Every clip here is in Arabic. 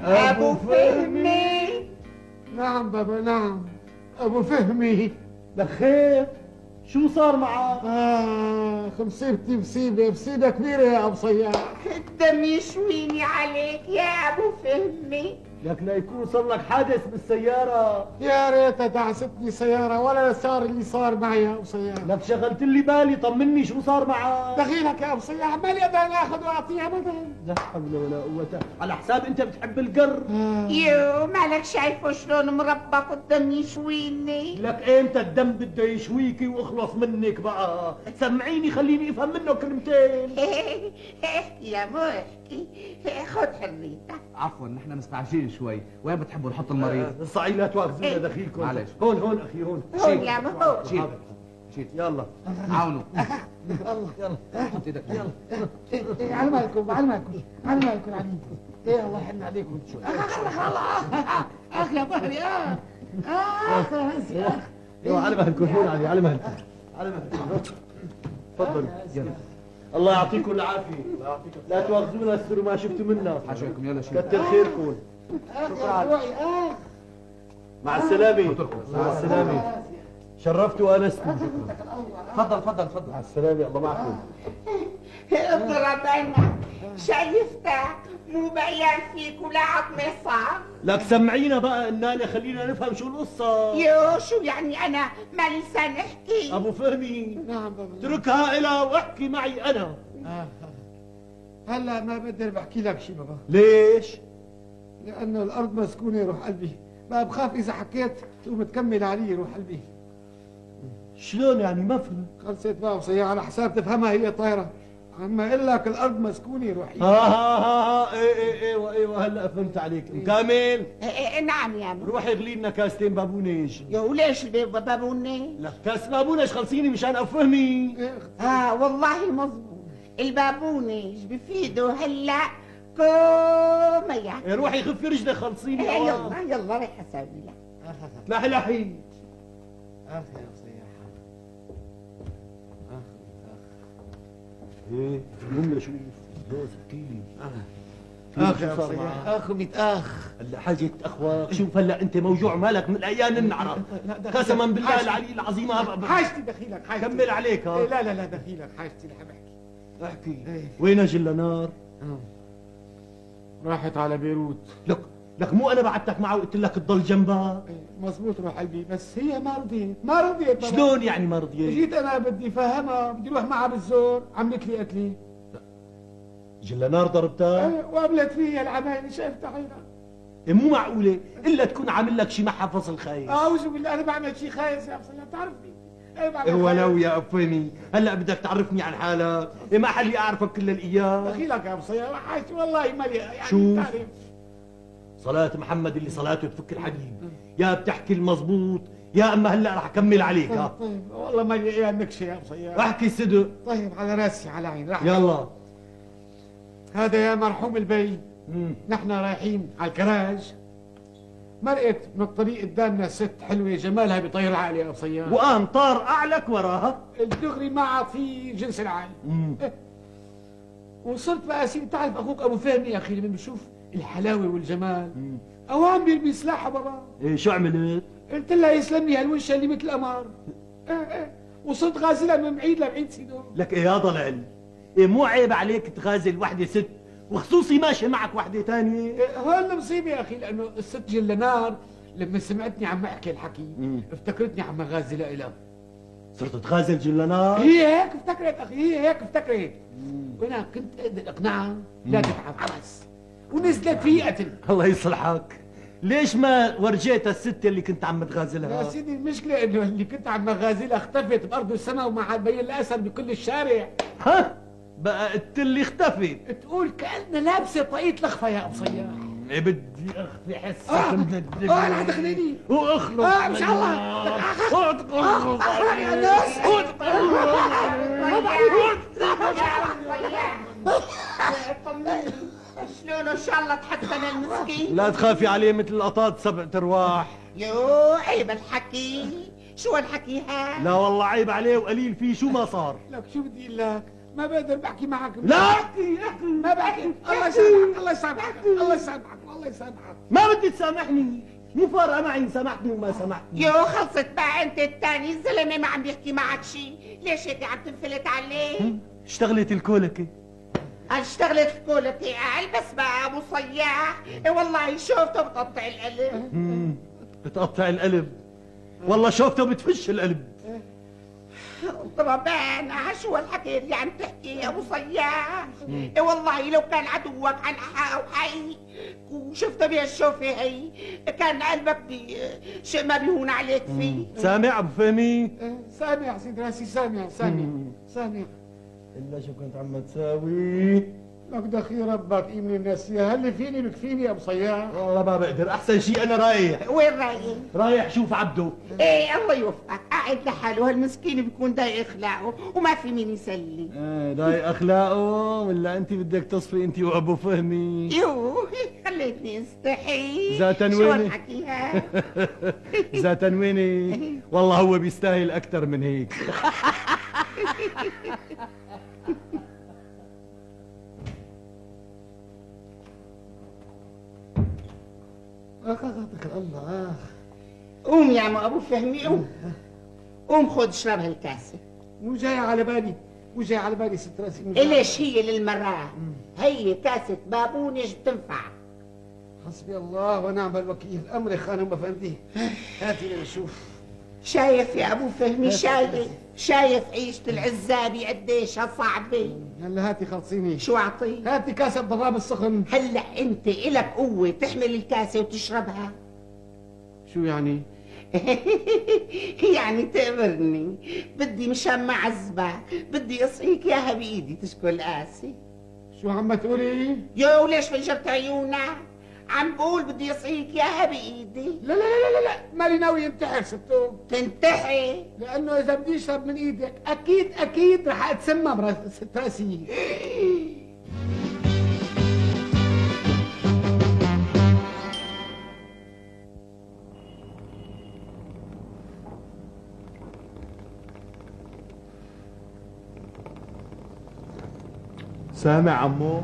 أبو فهمي. نعم بابا نعم أبو فهمي. بخير شو صار معك؟ مصيبتي مصيبة كبيرة يا أبو صياد. الدم يشويني عليك يا أبو فهمي. لك لا يكون صار لك حادث بالسيارة. يا ريتها دعستني سيارة ولا صار اللي صار معي يا أبو صياد. لك شغلت لي بالي، طمني شو صار معك؟ دخيلك يا أبو صياد، مالي أقدر آخذ وأعطيه أبدا. لا حول ولا قوة، على حساب أنت بتحب القر. يو مالك شايفه شلون مربط الدم يشويني؟ لك إمتى الدم بده يشويكي واخلص منك بقى؟ سمعيني خليني أفهم منه كلمتين. يا مشكي خذ حريتك. عفوا نحن مستعجلين شوي، وين بتحبوا نحط المريض؟ صعي لا تواخذونا دخيلكم. معلش هون أخي هون. هون يا هون. شيل شيل يلا عاونوا. يلا حط ايدك. يلا على مالكم على عليكم. إيه الله يحن عليكم. أخ يا ظهري أخ على مهلكم هون على مهلكم. تفضل يلا. الله يعطيكم العافية. لا تواخذونا السر ما شفتوا منا. حاشاكم يلا شيل. كتر خيركم. شكرا. مع السلامة. مع السلامة. شرفت وانستني. تفضل. مع السلامة، الله معكم. اضرب عينك، شايفتك مو بيان فيك ولا عظمة صار. لك سمعينا بقى النالة، خلينا نفهم شو القصة. يو شو يعني أنا ما لسان أحكي؟ أبو فهمي نعم بابا. اتركها إلها واحكي معي أنا. هلا ما بقدر بحكي لك شيء بابا. ليش؟ لأنه الأرض مسكونة روح قلبي، بقى بخاف إذا حكيت تقوم تكمل علي روح قلبي. شلون يعني ما فهمت؟ خلصت بقى وصيح على حساب تفهمها هي طايرة. اما اقول لك الارض مسكونه روحي. ايوه هلا فهمت عليك. مكامل؟ نعم يا مو. روحي اغلي لنا كاستين بابونج. يو ليش بابونج؟ لك كاس بابونج خلصيني مشان افهمي. والله مظبوط، البابونج بفيده هلا كوميا. روحي خفي رجلك خلصيني. يلا رح اسوي لك. لحي اخ يا صياح. ايه قوم لشوف جوز احكيلي. اخ يا صياح اخ ومتاخ. هلا حاجة اخوك، شوف هلا انت موجوع مالك من ايام النعرة. قسما بالله العلي العظيم حاجتي دخيلك حاجتي. كمل عليك. لا دخيلك حاجتي رح بحكي. وين جل نار؟ راحت على بيروت. لك مو انا بعتك معه وقلت لك تضل جنبها؟ مزبوط روح قلبي، بس هي ما رضيت. شلون يعني ما رضيت؟ جيت انا بدي فهمها، بدي اروح معها بالزور، عملت لي قتلي. جل نار ضربتها؟ وقبلت فيها العمايل، شايفتها عينها. مو معقولة الا تكون عامل لك شي معها فصل خايس. اعوذ بالله، انا بعمل شي خايس يا ابو بتعرفني. ولو يا افني، هلا بدك تعرفني عن حالك، ما حلي اعرفك كل الايام. دخيلك يا ابو صياد، حاجتي والله مليئة يعني. شوف صلاة محمد اللي صلاته تفك الحديد، يا بتحكي المزبوط يا اما هلا رح اكمل عليك. طيب والله مليئة النكشة يا ابو صياد. احكي صدق. طيب على راسي على عين. يلا. هذا يا مرحوم البي، نحن رايحين على الكراج، مرقت من الطريق قدامنا ست حلوه جمالها بيطير عقلي يا ابو صياد. وقام طار اعلك وراها. الدغري ما عاد في جنس العقل. إيه. وصرت بقى سيدي، تعرف اخوك ابو فهمي يا اخي لما بشوف الحلاوه والجمال اوام بيرمي سلاحه برا. ايه شو عملت؟ قلت لها يسلم لي هالوشه اللي مثل القمر. ايه وصرت غازلها من بعيد لبعيد سيدو. لك ايه يا ضلعلي، ايه مو عيب عليك تغازل وحده ست وخصوصي ماشي معك وحده ثانيه؟ إيه هو المصيبه يا اخي، لانه الست جلنار لما سمعتني عم احكي الحكي افتكرتني عم غازلها إلها. صرت تغازل جلنار؟ هي هيك افتكرت اخي، هي هيك افتكرت. وانا كنت قادر اقنعها لا تتعب خلص، ونزلت في قتل. الله يصلحك، ليش ما ورجيتها الست اللي كنت عم تغازلها؟ يا سيدي المشكله انه اللي كنت عم غازلها اختفت بارض السماء وما عاد بين الاثر بكل الشارع. ها؟ بقى اللي اختفت تقول كأنها لابسه طاقية لخفه يا ابو صياح. إيه بدي اخفي حسك من الدنيا. لا تخليني واخلص ان شاء الله. يا ناس شلونه ان شاء الله تحسن المسكين؟ لا تخافي عليه مثل القطاط 7 ارواح. يو عيب الحكي، شو الحكي هاد؟ لا والله عيب عليه وقليل فيه، شو ما صار. لك شو بدي اقول لك، ما بقدر بحكي معك. لا احكي ما بحكي. الله يسامحك الله يسامحك الله يسامحك والله يسامحك. ما بدي تسامحني، مو فارقه معي سامحتني وما سامحتني. يو خلصت بقى انت الثاني، الزلمه ما عم بيحكي معك شيء، ليش هيك عم تنفلت عليه؟ اشتغلت الكولكه. اشتغلت في كولتي قال بس بقى ابو صياح. إيه والله شوفته بتقطع القلب. بتقطع القلب، والله شوفته بتفش القلب. طبعا شو الحكي اللي عم تحكي يا ابو صياح؟ إيه والله لو كان عدوك عن حق او حي وشفته بهالشوفه هي كان قلبك شيء ما بيهون عليك فيه. سامع ابو فهمي؟ سامع سيدي راسي، سامع سامع. الا شو كنت عم تساوي؟ لك دخي ربك ايمن الناس، هل فيني بكفيني يا ابو صياح؟ والله ما بقدر، احسن شيء انا رايح. وين رايح؟ رايح شوف عبده. ايه الله يوفقك، قاعد لحاله هالمسكين بيكون ضايق اخلاقه وما في مين يسلي. ضايق اخلاقه ولا انت بدك تصفي انت وابو فهمي؟ يو خليتني استحي. ذات شو ويني؟ الحكي هاد؟ ذات ويني؟ والله هو بيستاهل اكثر من هيك. الله. قوم يا عم ابو فهمي، قوم قوم خذ اشرب هالكاسه. مو جاي على بالي، مو جاي على بالي ست راسي. ليش هي للمراه، هي كاسه بابونج بتنفع. حسبي الله ونعم الوكيل، امري خانم افندي. هاتي لنشوف. شايف يا ابو فهمي، شايف عيشة العزابي قديشها صعبة. هلا هاتي خلصيني. شو اعطيك؟ هاتي كاسة ضراب السخن. هلا انت الك قوة تحمل الكاسة وتشربها؟ شو يعني؟ يعني تأمرني، بدي مشان معذبة، بدي اصحيك اياها بايدي تشكل قاسي. شو عم تقولي؟ يو ليش فجرت عيونك؟ عم بقول بدي اصحيك اياها بايدي. لا لا لا لا لا، مالي ناوي ينتحر ستو. تنتحي؟ لانه اذا بدي اشرب من ايدك اكيد رح اتسمم ست راسي. سامع عمو؟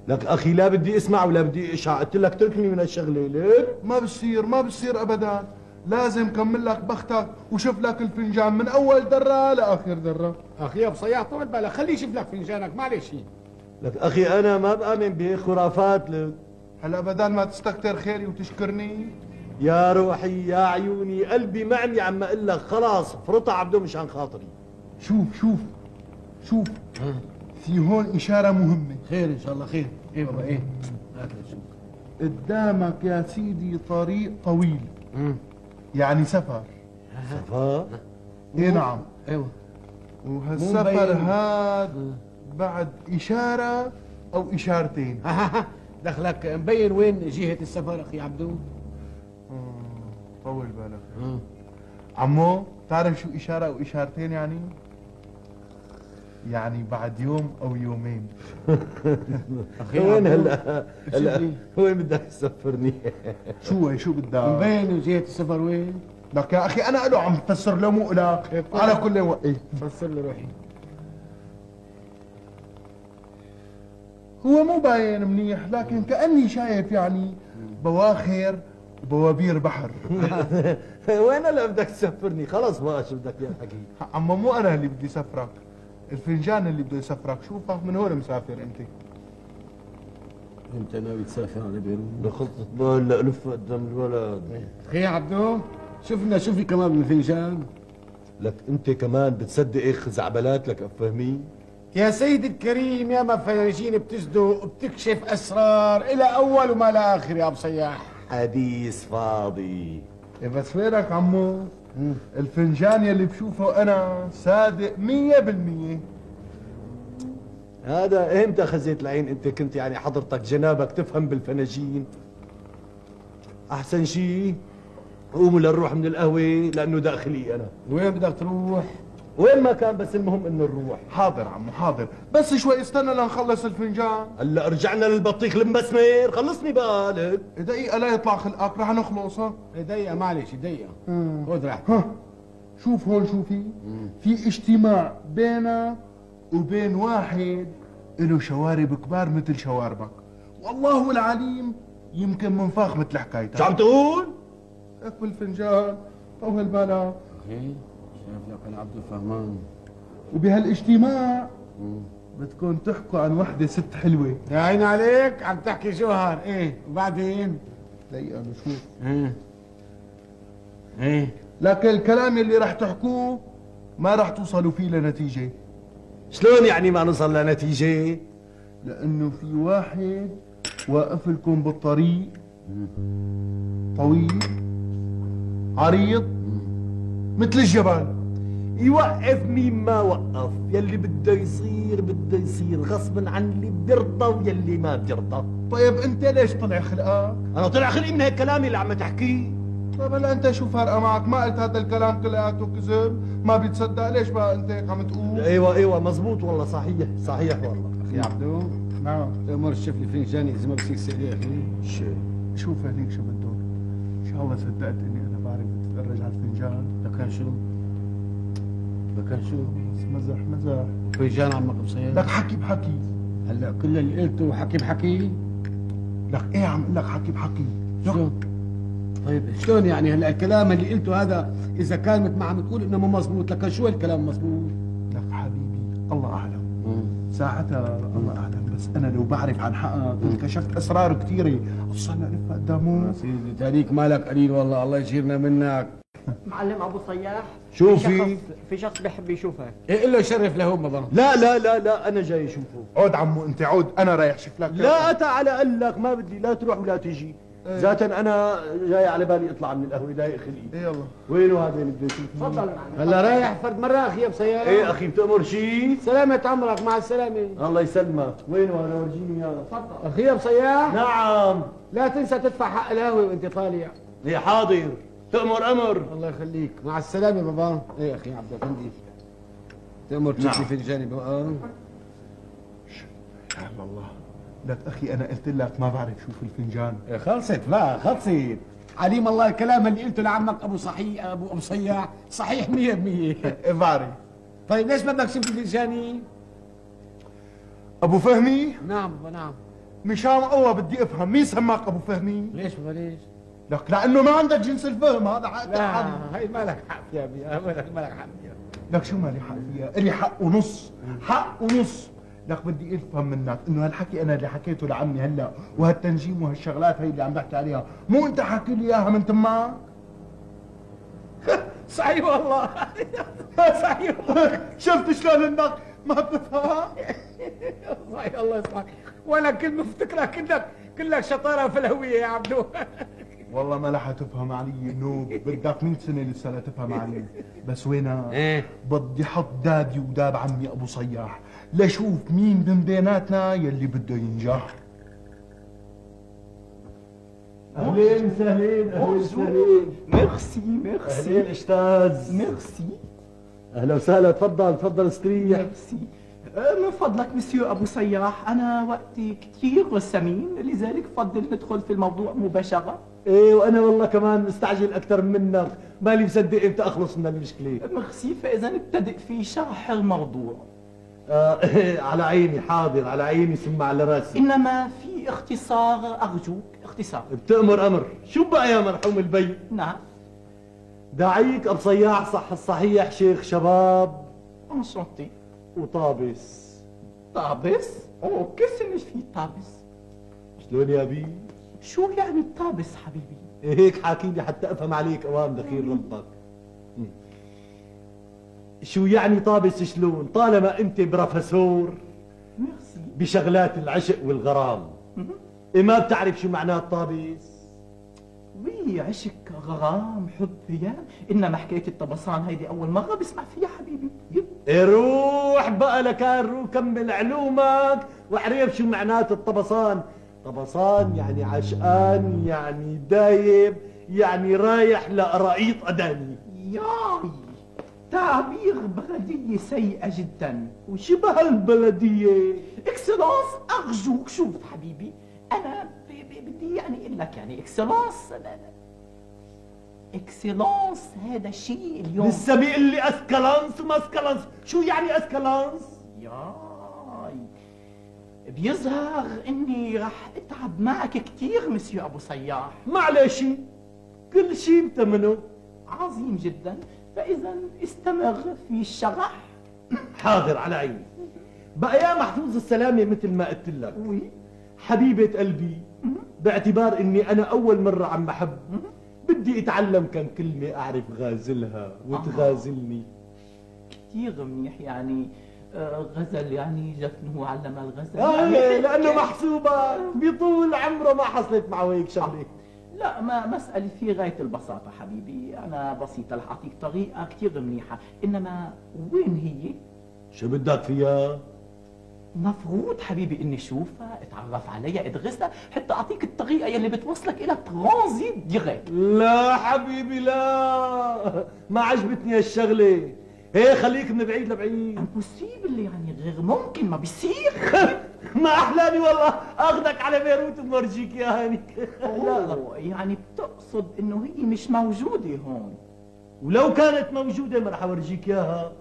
لك اخي لا بدي اسمع ولا بدي اشعى، قلت لك تركني من هالشغله. ليك؟ ما بصير ابدا، لازم كمل لك بختك وشوف لك الفنجان من اول دره لاخر دره. اخي ابو صياح طول بالك، خليه يشوف لك فنجانك معلش. لك اخي انا ما بامن بخرافات. لك هلا بدل ما تستكتر خيري وتشكرني. يا روحي يا عيوني قلبي معمي عم اقول لك خلاص فرطة عبده مشان خاطري. شوف في هون اشاره مهمه. خير ان شاء الله خير. ايه بابا ايه؟ هات لنشوف. قدامك يا سيدي طريق طويل، يعني سفر. سفر؟ ايه نعم. ايوه. وهالسفر هاد بعد اشاره او اشارتين. دخلك مبين وين جهة السفر اخي عبدو؟ طول بالك. عمو بتعرف شو اشاره او اشارتين يعني؟ يعني بعد يوم او يومين. وين هلا وين بدك تسفرني؟ شو بدك؟ مبين وجهة السفر وين؟ لك يا اخي انا له عم بفسر له مو لك على كل وقت. فسر لي روحي. هو مو باين منيح لكن كاني شايف يعني بواخر وبوابير بحر. وين هلا بدك تسفرني؟ خلص بقى شو بدك اياه حكي. عمو مو انا اللي بدي سفرك، الفنجان اللي بده يسفرك. شوفه من هون مسافر انت. انت ناوي تسافر على بيروت؟ لخلطة بال لألف قدام الولد. اخي عبدو شوفنا شوفي كمان من الفنجان. لك انت كمان بتصدق ايه خزعبلات لك افهمين؟ يا سيدي الكريم يا ما فناجين بتصدق وبتكشف اسرار الى اول وما لاخر يا ابو صياح. حديث فاضي. إيه بس وينك عمو؟ الفنجان يلي بشوفه انا صادق 100%. هذا امتى خزيت العين انت كنت يعني حضرتك جنابك تفهم بالفناجين؟ احسن شيء قوموا لنروح من القهوة لانه داخلي انا. وين بدك تروح؟ وين ما كان بس المهم انه نروح. حاضر عمو حاضر، بس شوي استنى لنخلص الفنجان. هلا رجعنا للبطيخ المسمر، خلصني بالك. دقيقة لا يطلع خلقك رح نخلص. ها دقيقة معلش دقيقة. خذ راحتك. ها شوف هون شو في اجتماع بينك وبين واحد له شوارب كبار مثل شواربك، والله العليم يمكن منفاخ مثل حكايتك. شو عم تقول؟ هيك بالفنجان طول بالك. اخي شايف لك انا عبدو فهمان. وبهالاجتماع بدكم تحكوا عن وحدة ست حلوة. يا عيني عليك عم تحكي جوهر. ايه وبعدين؟ دقيقة بشوف. ايه لكن الكلام اللي رح تحكوه ما رح توصلوا فيه لنتيجة. شلون يعني ما نوصل لنتيجة؟ لأنه في واحد واقف لكم بالطريق، طويل عريض مثل الجبل. يوقف مين ما وقف، يلي بده يصير بده يصير غصبا عن اللي بيرضى ويلي ما بيرضى. طيب انت ليش طلع خلقك؟ انا طلع خلقي من هيك كلامي اللي عم تحكيه. طيب هلا انت شو فارقه معك؟ ما قلت هذا الكلام كلياته كذب، ما بيتصدق، ليش بقى انت هيك عم تقول؟ ايوه مزبوط والله، صحيح والله. اخي عبدو نعم. تأمر تشوف لي فنجان اذا ما بصير سريع اخي. شوف هذيك شو بده؟ ان شاء الله صدقت اني انا بعرف بتتفرج على الفنجان. لكان شو؟ بس مزح. فنجان عمك مصير. لك حكي بحكي. هلا كل اللي قلته حكي بحكي. لك ايه عم اقول لك حكي بحكي. شو؟ طيب شلون يعني هلا الكلام اللي قلته هذا اذا كان مثل ما عم تقول انه مو مزبوط، لكن شو الكلام مزبوط؟ لك حبيبي الله اعلم. ساعتها الله اعلم، بس انا لو بعرف عن حقك انكشفت اسرار كثيره اوصل لألف قدامه. سيدي تاريك مالك قليل والله، الله يجيرنا منك. معلم ابو صياح، شو في شخص بحب يشوفك. ايه الا شرف له مضر. لا انا جاي اشوفه. عود عمو انت عود، انا رايح شوف لك. لا تعال اقول لك ما بدي لا تروح ولا تيجي. ذاتا انا جاي على بالي اطلع من القهوه ضايق خلقي. ايه يلا. وينه هذا اللي بده يشوفني؟ تفضل معلم. هلا رايح فرد مرة اخي يا بسيارة. ايه اخي بتأمر شيء؟ سلامة عمرك، مع السلامة. الله يسلمك. وينه هذا ورجيني اياه. تفضل. اخي يا بسياح نعم. لا تنسى تدفع حق القهوة وانت طالع. ايه حاضر. تأمر امر. الله يخليك، مع السلامة بابا. ايه اخي عبد الفندي تأمر تشوف لي فنجاني بقى. لا الله. لك اخي انا قلت لك ما بعرف شوف الفنجان. خلصت لا خلصت. عليم الله الكلام اللي قلته لعمك ابو صحيح ابو صياح صحيح 100%. إيه بعرف. طيب ليش بدك تشوف لي فنجاني؟ ابو فهمي؟ نعم نعم. مشان الله بدي افهم مين سماك ابو فهمي؟ ليش بابا ليش؟ لك لانه ما عندك جنس الفهم، هذا حق. لا هي ما لك حق فيها بيها، ما لك حق فيها. لك شو مالي حق فيها؟ الي حق ونص، حق ونص. لك بدي افهم منك انه هالحكي انا اللي حكيته لعمي هلا، وهالتنجيم وهالشغلات هي اللي عم بحكي عليها، مو انت حكي لي اياها من تماك؟ صحيح والله. صحيح والله. شفت شلون انك ما بتفهم؟ صحيح الله يسمعك، وانا كنت مفتكرك كلك شطاره في الهويه يا عبدو. والله ما رح تفهم علي نوب، بدك 100 سنه لسه لتفهم علي. بس وينها؟ ايه بدي حط دابي وداب عمي ابو صياح لشوف مين من بيناتنا يلي بده ينجح. اهلين وسهلين. ميرسي اهلين استاذ. ميرسي. اهلا وسهلا. تفضل استريح. ميرسي. من فضلك مسيو أبو صياح، أنا وقتي كثير ثمين، لذلك فضل ندخل في الموضوع مباشرة. ايه وانا والله كمان مستعجل اكثر منك، مالي مصدق امتى اخلص من المشكله. ميرسي، فإذا نبتدئ في شرح الموضوع. على عيني، حاضر، على عيني ثم على راسي. إنما في اختصار أرجوك، اختصار. بتأمر امر. شو بقى يا مرحوم البي؟ نعم. داعيك ابو صياح صح الصحيح شيخ شباب انشانتي. وطابس. طابس؟ أوه كيف مش في طابس؟ شلون يا بي؟ شو يعني طابس حبيبي؟ هيك حاكيني حتى افهم عليك اوام دخيل ربك. شو يعني طابس شلون؟ طالما انت بروفيسور ميرسي. بشغلات العشق والغرام، إيه ما بتعرف شو معناه الطابس؟ وي، عشق غرام حب يا، انما حكايه الطبسان هيدي اول مره بسمع فيها حبيبي. إيه روح بقى لكان، روح كمل علومك وعرف شو معنات الطبسان. طبسان يعني عشقان، يعني دايب، يعني رايح لقرايط أداني. ياي، تعبير بلدية سيئة جدا. وشبه البلدية. اكسلانس ارجوك شوف حبيبي، انا بدي يعني اقول لك يعني اكسلانس، اكسلانس هذا الشيء اليوم لسه بيقول لي اسكالانس وما اسكالانس، شو يعني اسكالانس؟ ياي، بيظهر اني رح اتعب معك كثير مسيو ابو صياح. معلش، كل شيء بتمنه. عظيم جدا، فاذا استمر في الشرح. حاضر على عيني. بقى يا محفوظ السلامة مثل ما قلت لك، وي. حبيبة قلبي، باعتبار اني انا اول مرة عم بحب، بدي اتعلم كم كلمة اعرف غازلها وتغازلني. كثير منيح يعني. غزل يعني جفنه علم الغزل. لانه محسوبة بطول عمره ما حصلت معه هيك شغلة. لا، ما مسألة في غاية البساطة حبيبي، أنا بسيطة رح أعطيك طريقة كثير منيحة، إنما وين هي؟ شو بدك فيها؟ مفروض حبيبي إني أشوفها، أتعرف عليها، أدرسها، حتى أعطيك الطريقة يلي بتوصلك إلى ترانزيت ديريكت. لا حبيبي لا، ما عجبتني هالشغلة. هي خليك من بعيد لبعيد. امبوسيبل يعني، غير ممكن، ما بيصير. ما احلامي والله اخذك على بيروت ومرجيك يا هانيك. لا يعني بتقصد انه هي مش موجودة هون؟ ولو كانت موجودة ما رح اورجيك اياها.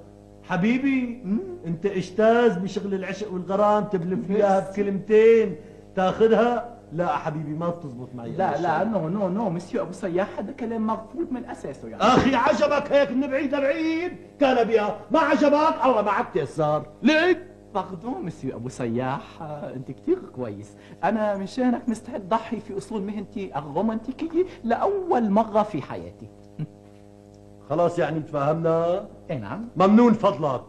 حبيبي انت اجتاز بشغل العشق والغرام، تبلف لي اياها بكلمتين تاخذها. لا حبيبي ما بتزبط معي. لا نو مسيو ابو صياح، هذا كلام مرفوض من اساسه يعني. اخي عجبك هيك من بعيد لبعيد كان بها، ما عجبك الله معك تيسار. ليك باردون مسيو ابو صياح، انت كثير كويس، انا مشانك مستعد ضحي في اصول مهنتي الرومانتيكيه لاول مره في حياتي. خلاص يعني تفاهمنا. اي نعم. ممنون فضلك.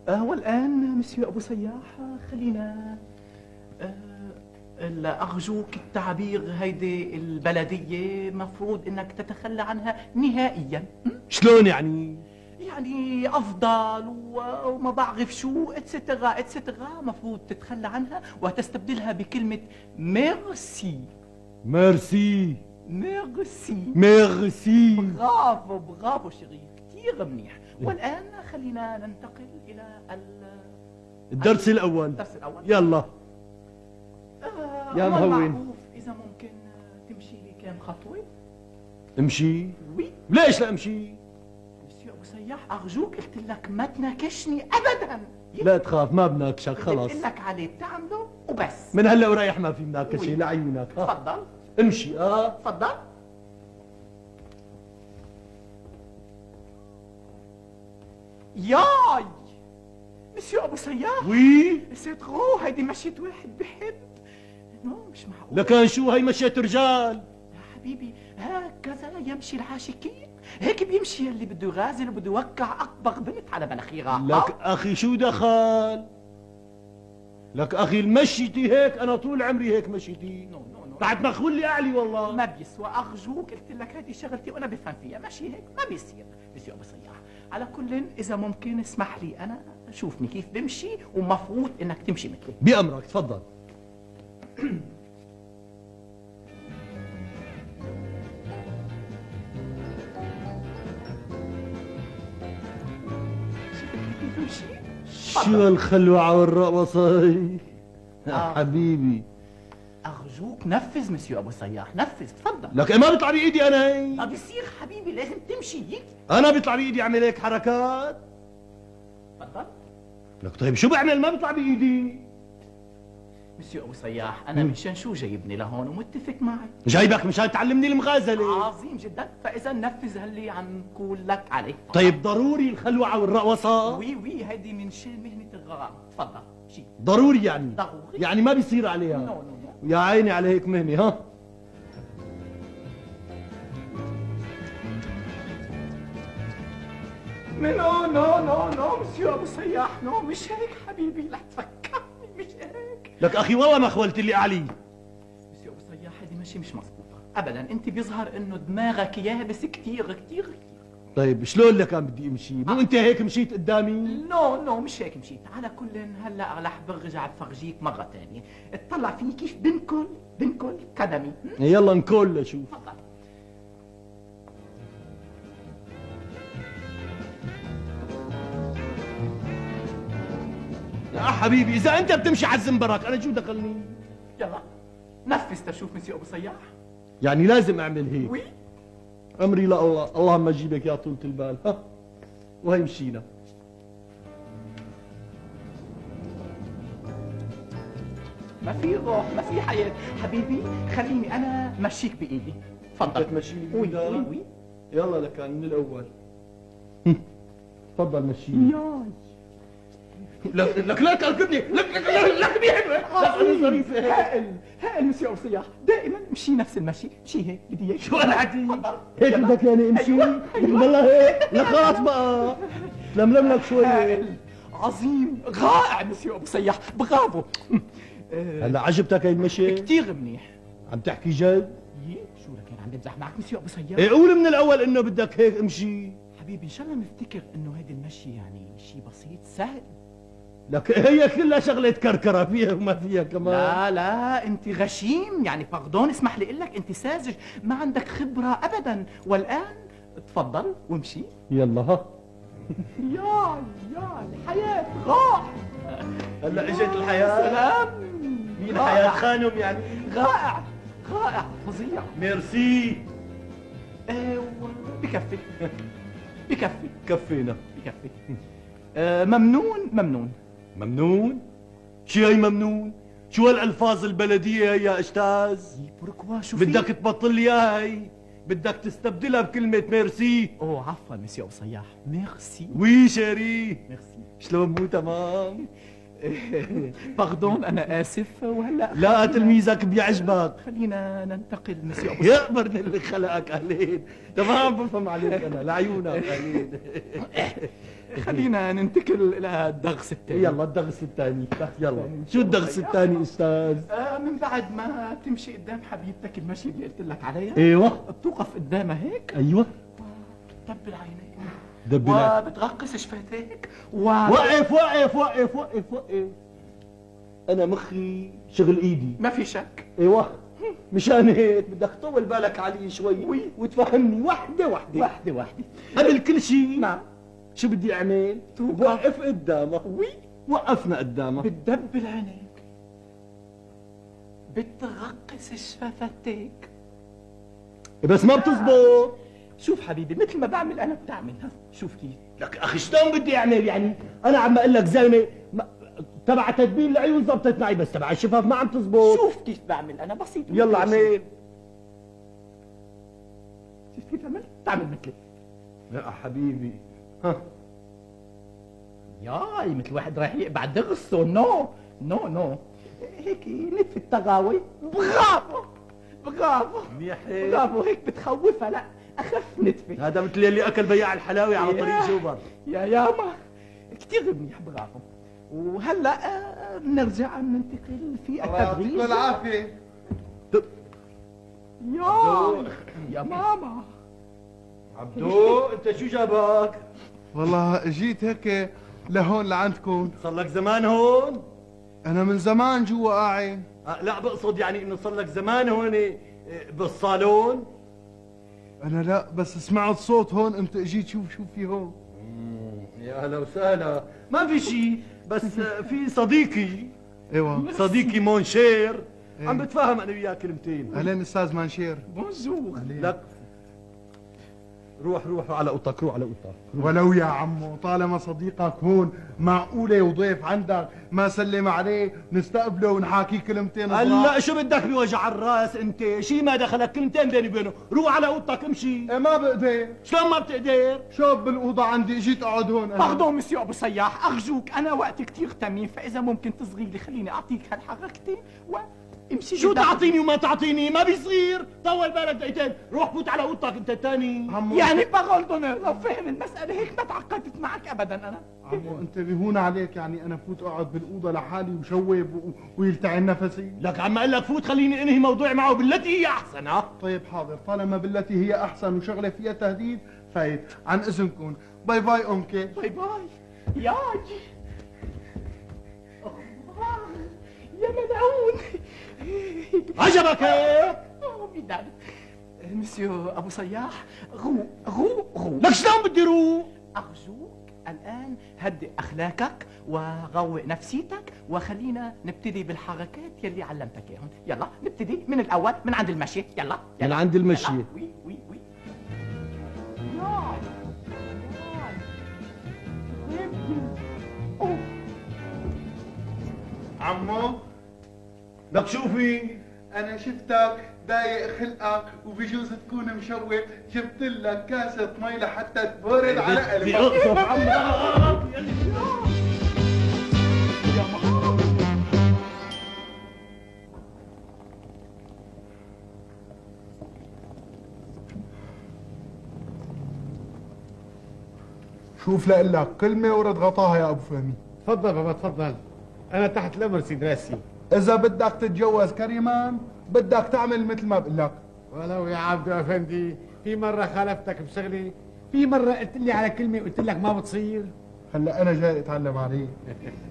والان مسيو ابو صياح خلينا أرجوك التعابير هيدي البلدية مفروض إنك تتخلى عنها نهائيا. شلون يعني؟ يعني أفضل وما بعرف شو اتسترا اتسترا، مفروض تتخلى عنها وتستبدلها بكلمة ميرسي. ميرسي ميرسي. ميرسي. برافو شريف، كثير منيح. والآن خلينا ننتقل إلى الدرس الأول. يلا يا مهون. إذا ممكن تمشي لي كم خطوة؟ امشي؟ وي. ليش لا امشي؟ مسيو أبو صياح أرجوك، قلت لك ما تناكشني أبدا. لا تخاف ما بناكشك خلاص. قلت لك عليه بتعمله وبس. من هلا ورايح ما في مناكشة لعيونك. تفضل امشي. تفضل. ياي مسيو أبو صياح. وي سي ترو، هيدي مشيت واحد بحب. نو مش معقول. لكان شو هي مشيت رجال؟ يا حبيبي هكذا يمشي العاشقين، هيك بيمشي اللي بده يغازل وبده يوقع اكبر بنت على مناخيرها. لك اخي شو دخل؟ لك اخي المشيتي هيك، انا طول عمري هيك مشيتي. نو بعد ما خولي اعلي والله. ما بيسوى ارجوك، قلت لك هذه شغلتي وانا بفهم فيها، ماشي هيك ما بيصير مسيو ابو صياح. على كل اذا ممكن اسمح لي انا شوفني كيف بمشي، ومفروض انك تمشي مثلي. بامرك تفضل. شو الخلوعة والرقصة هي؟ يا حبيبي ارجوك نفذ مسيو ابو صياح، نفذ تفضل. لك ما بيطلع بايدي انا هي. ما بيصير حبيبي، لازم تمشي هيك. انا بيطلع بايدي اعمل هيك حركات؟ تفضل. لك طيب شو بعمل ما بيطلع بايدي؟ مسيو ابو صياح، انا مشان شو جايبني لهون ومتفق معك؟ جايبك مشان تعلمني المغازلة. عظيم جدا، فاذا نفذ هاللي عم قول لك عليه. طيب ضروري الخلوعة والرقصة؟ وي هيدي من شان مهنة الغرام، تفضل شي. ضروري يعني؟ ضروري يعني ما بيصير عليها؟ نو. يا عيني على هيك مهنة ها. نو مسيو ابو صياح، نو مش هيك حبيبي، لا تفكرني مش هيك. لك اخي والله ما خولت اللي علي. مسيو ابو صياح هيدي ماشي مش مضبوطة ابدا، انت بيظهر انه دماغك يابس كتير. طيب شلون لك كان بدي امشي؟ مو انت هيك مشيت قدامي؟ نو مش هيك مشيت. على كل هلا رح برجع بفرجيك مرة ثانية، اطلع فيني كيف بنكل قدمي. يلا نكل لشوف. تفضل. يا حبيبي اذا انت بتمشي على الزنبرك انا شو دخلني؟ يلا نفذ تشوف مسيو ابو صياح. يعني لازم اعمل هيك؟ وي امري لله، اللهم اجيبك يا طولة البال. ها وهي مشينا. ما في روح، ما في حياة حبيبي، خليني انا مشيك بايدي. تفضل. بدك تمشيني وي بإيدك؟ وي يلا لك من الاول. تفضل مشيني. ياي لك لا تركبني، لك بيحبك. انا ظريفة. هائل مسيو ابو صياح، دائما مشي نفس المشي، مشي هيك بدي اياك. شو العتي؟ هيك بدك يعني امشي؟ والله هيك؟ لا خلاص بقى لملم لك شوي. هائل عظيم رائع مسيو ابو صياح، برافو. هلا عجبتك هي المشي؟ كثير منيح. عم تحكي جد؟ شو لك يعني عم بمزح معك مسيو ابو صياح؟ ايه قول من الاول انه بدك هيك امشي. حبيبي ان شاء الله مفتكر انه هيدي المشي يعني شيء بسيط سهل. لك هي كلها شغلة كركرة فيها وما فيها كمان. لا انت غشيم، يعني باردون اسمح لي اقول لك انت ساذج، ما عندك خبرة ابدا. والان تفضل وامشي. يلا ها. يا الحياة راح. هلا اجت الحياة. سلام. مين حياة خانم يعني؟ رائع فظيع. ميرسي. بكفي كفينا. ممنون. شو هي ممنون؟ شو هالالفاظ البلدية يا استاذ؟ بركوا شو بدك تبطل لي اياها هي؟ بدك تستبدلها بكلمة ميرسي؟ اوه عفوا مسيو ابو صياح، ميرسي. وي شيري. ميرسي. شلون مو تمام؟ باردون انا اسف. وهلا لا تلميذك بيعجبك. خلينا ننتقل مسيو ابو صياح. يقبرني اللي خلقك قليل. تمام بفهم عليك انا لعيونك قليل. خلينا ننتقل الى الدرس الثاني. يلا الدرس الثاني. يلا شو الدرس الثاني استاذ؟ من بعد ما تمشي قدام حبيبتك المشي اللي قلت لك عليها، ايوه بتوقف قدامها هيك، ايوه وتدبل عينيك دبلك وبتغقس شفتيك وقف. انا مخي شغل ايدي. ما في شك. ايوه مشان هيك بدك تطول بالك علي شوي وتفهمني وحده قبل كل شيء. نعم. شو بدي اعمل؟ وقف قدامك. وقفنا قدامك. بتدبل عينيك، بتغقس شفتيك، بس ما بتزبط. شوف حبيبي مثل ما بعمل انا بتعملها. شوف كيف. لك اخي شلون بدي اعمل يعني؟ انا عم اقول لك زلمه تبع تدبير العيون زبطت معي بس تبع الشفاف ما عم تزبط. شوف كيف بعمل انا، بسيط. يلا عمل. شوف كيف عملت؟ تعمل مثلي. يا حبيبي ها. ياي مثل واحد رايح يقبع درسه. نو هيك لف التغاوي. برافو منيح. برافو هيك بتخوفها. لا اخف نتفه. هذا مثل اللي اكل بياع الحلاوي على طريق جوبر. ياما كثير منيح. برافو. وهلا بنرجع ننتقل في التدريج. يعطيكم العافيه. يا ماما. عبدو انت شو جابك؟ والله جيت هيك لهون لعندكم. صار لك زمان هون؟ انا من زمان جوا قاعد. لا بقصد يعني انه صار لك زمان هون بالصالون. انا لا بس سمعت صوت هون قمت اجيت شوف في هون. يا هلا وسهلا. ما في شيء، بس في صديقي ايوه صديقي مونشير عم بتفاهم انا وياه كلمتين. اهلين استاذ مانشير. بونجور. لك روح على اوضتك، روح على اوضتك. ولو يا عمو طالما صديقك هون معقولة وضيف عندك ما سلم عليه نستقبله ونحاكي كلمتين هلا شو بدك بوجع الراس انت؟ شي ما دخلك كلمتين بيني وبينه، روح على اوضتك امشي. إيه ما بقدر. شلون ما بتقدر؟ شوف بالأوضة عندي اجيت اقعد هون انا. باردون مسيو ابو صياح، ارجوك انا وقتي كتير ثمين، فاذا ممكن تصغي لي خليني اعطيك هالحركتين وامشي. شو تعطيني وما تعطيني؟ ما بيصير، طول بالك دقيقتين، روح فوت على اوضتك انت الثاني. عمو يعني بارول دونور، لو فهم المسألة هيك ما تعقدت معك ابدا انا. عمو انت بيهون عليك يعني انا فوت اقعد بالأوضة لحالي وشوب ويلتعن نفسي؟ لك عم اقول لك فوت خليني انهي موضوعي معه بالتي هي احسن. ها طيب حاضر، طالما بالتي هي احسن وشغلة فيها تهديد فايت. عن اذنكم، باي باي امكي. باي باي ياج. يا ملعون. عجبك هيك؟ ميدان مسيو ابو صياح، رو لك شلون بدي روح؟ ارجوك الان هدئ اخلاقك وروق نفسيتك وخلينا نبتدي بالحركات يلي علمتك اياهم. يلا نبتدي من الاول، من عند المشي. يلا من عند المشي. يلا. وي وي وي. عمو لك شوفي انا شفتك ضايق خلقك وبجوز تكون مشوق، جبت لك كاسة مي لحتى تبرد على قلبك. اقصف عمك. شوف لك كلمة ورد غطاها يا ابو فهمي. تفضل بابا تفضل، انا تحت الامر سيد راسي. اذا بدك تتجوز كريمان بدك تعمل مثل ما بقول لك. ولو يا عبدو افندي في مره خالفتك بشغلي، في مره قلت لي على كلمه قلت لك ما بتصير. هلا انا جاي اتعلم عليك.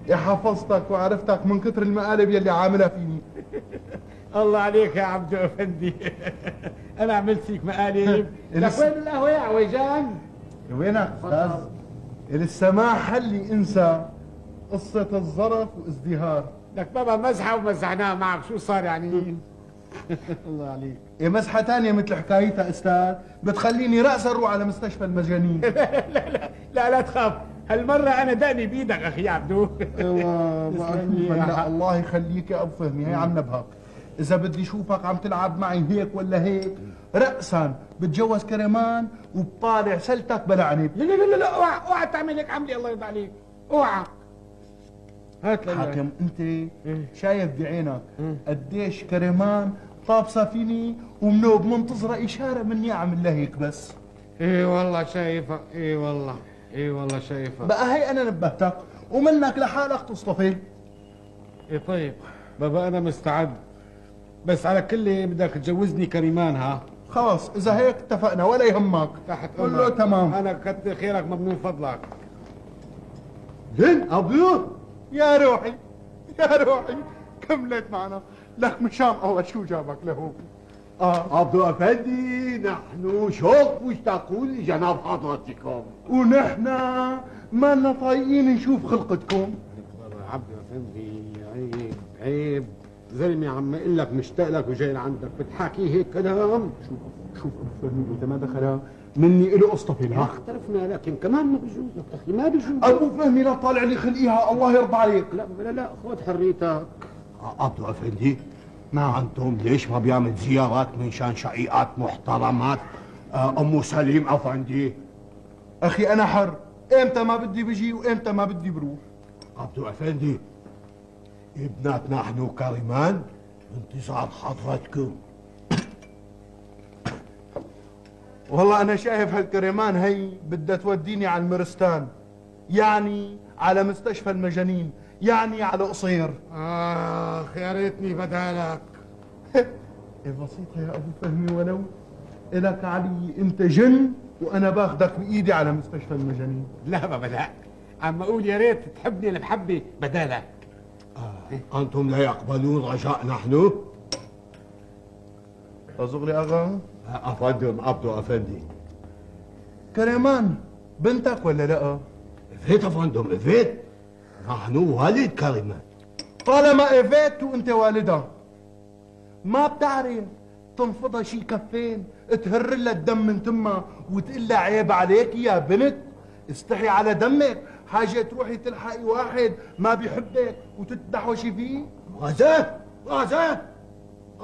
يا حفظتك وعرفتك من كثر المقالب يلي عاملها فيني. الله عليك يا عبدو افندي. انا عملت فيك مقالب. لك وين القهوه يا عويجان؟ وينك استاذ؟ السماح هلي انسى قصة الظرف وازدهار. لك بابا مزحه ومزحناه معك، شو صار يعني؟ الله عليك. إيه مزحة تانية مثل حكايتها استاذ بتخليني رأسا اروح على مستشفى المجانين. لا تخاف، هالمره انا دقني بايدك اخي عبدو. ايوه لا الله يخليك يا ابو فهمي، هي عم نبهك. اذا بدي اشوفك عم تلعب معي هيك ولا هيك رأسا بتجوز كريمان وبطالع سلتك بلا عنب. لا اوعى تعمل هيك عملي، الله يرضى عليك اوعى. هات حاكم انت شايف بعينك قديش كريمان طابسه فيني ومنوب منتظره اشاره مني اعمل لها هيك بس. ايه والله شايفها، ايه والله شايفها. بقى هي انا نبهتك ومنك لحالك تصطفي. ايه طيب بابا انا مستعد، بس على كل بدك تجوزني كريمان. ها خلاص اذا هيك اتفقنا ولا يهمك. تحت كله امرك. تمام. انا كتر خيرك ممنون فضلك. زين ابو يا روحي كملت معنا. لك مشان الله شو جابك لهون؟ عبدو افندي نحن شوق مشتاقون لجناب حضرتكم. ونحن ما لنا طايقين نشوف خلقتكم. عبد افندي عيب زلمه عم اقول لك مشتاق لك وجاي لعندك بتحكي هيك كلام. شوف ابو فهمي انت ما دخلها مني له اصطفي ما لها. اختلفنا لكن كمان ما بجوز لك اخي، ما بجوز. ابو فهمي لا طالع لي خلقيها الله يرضى عليك. لا خذ حريتك. عبدو افندي ما عندهم ليش ما بيعمل زيارات من شان شقيقات محترمات ام سليم افندي؟ اخي انا حر، امتى ما بدي بجي وامتى ما بدي بروح. عبدو افندي ابنتنا نحن كريمان بانتظار حضرتكم. والله انا شايف هالكريمان هي بدها توديني على المرستان، يعني على مستشفى المجانين، يعني على قصير. يا ريتني بدالك. بسيطة يا ابو فهمي، ولو الك علي انت جن وانا باخدك بايدي على مستشفى المجانين. لا بابا لا، عم اقول يا ريت تحبني المحبه بدالك. انتم لا يقبلون رجاء نحن؟ اصغري اغا. افندم عبدو افندي. كريمان بنتك ولا لا؟ فيت افندم فيت. نحن والد كريمان. طالما ايفيت وانت والدها ما بتعرف تنفضها شي كفين تهر لها الدم من تمها وتقول لها عيب عليك يا بنت، استحي على دمك، حاجة تروحي تلحقي واحد ما بيحبك وتتدحوشي فيه. غازات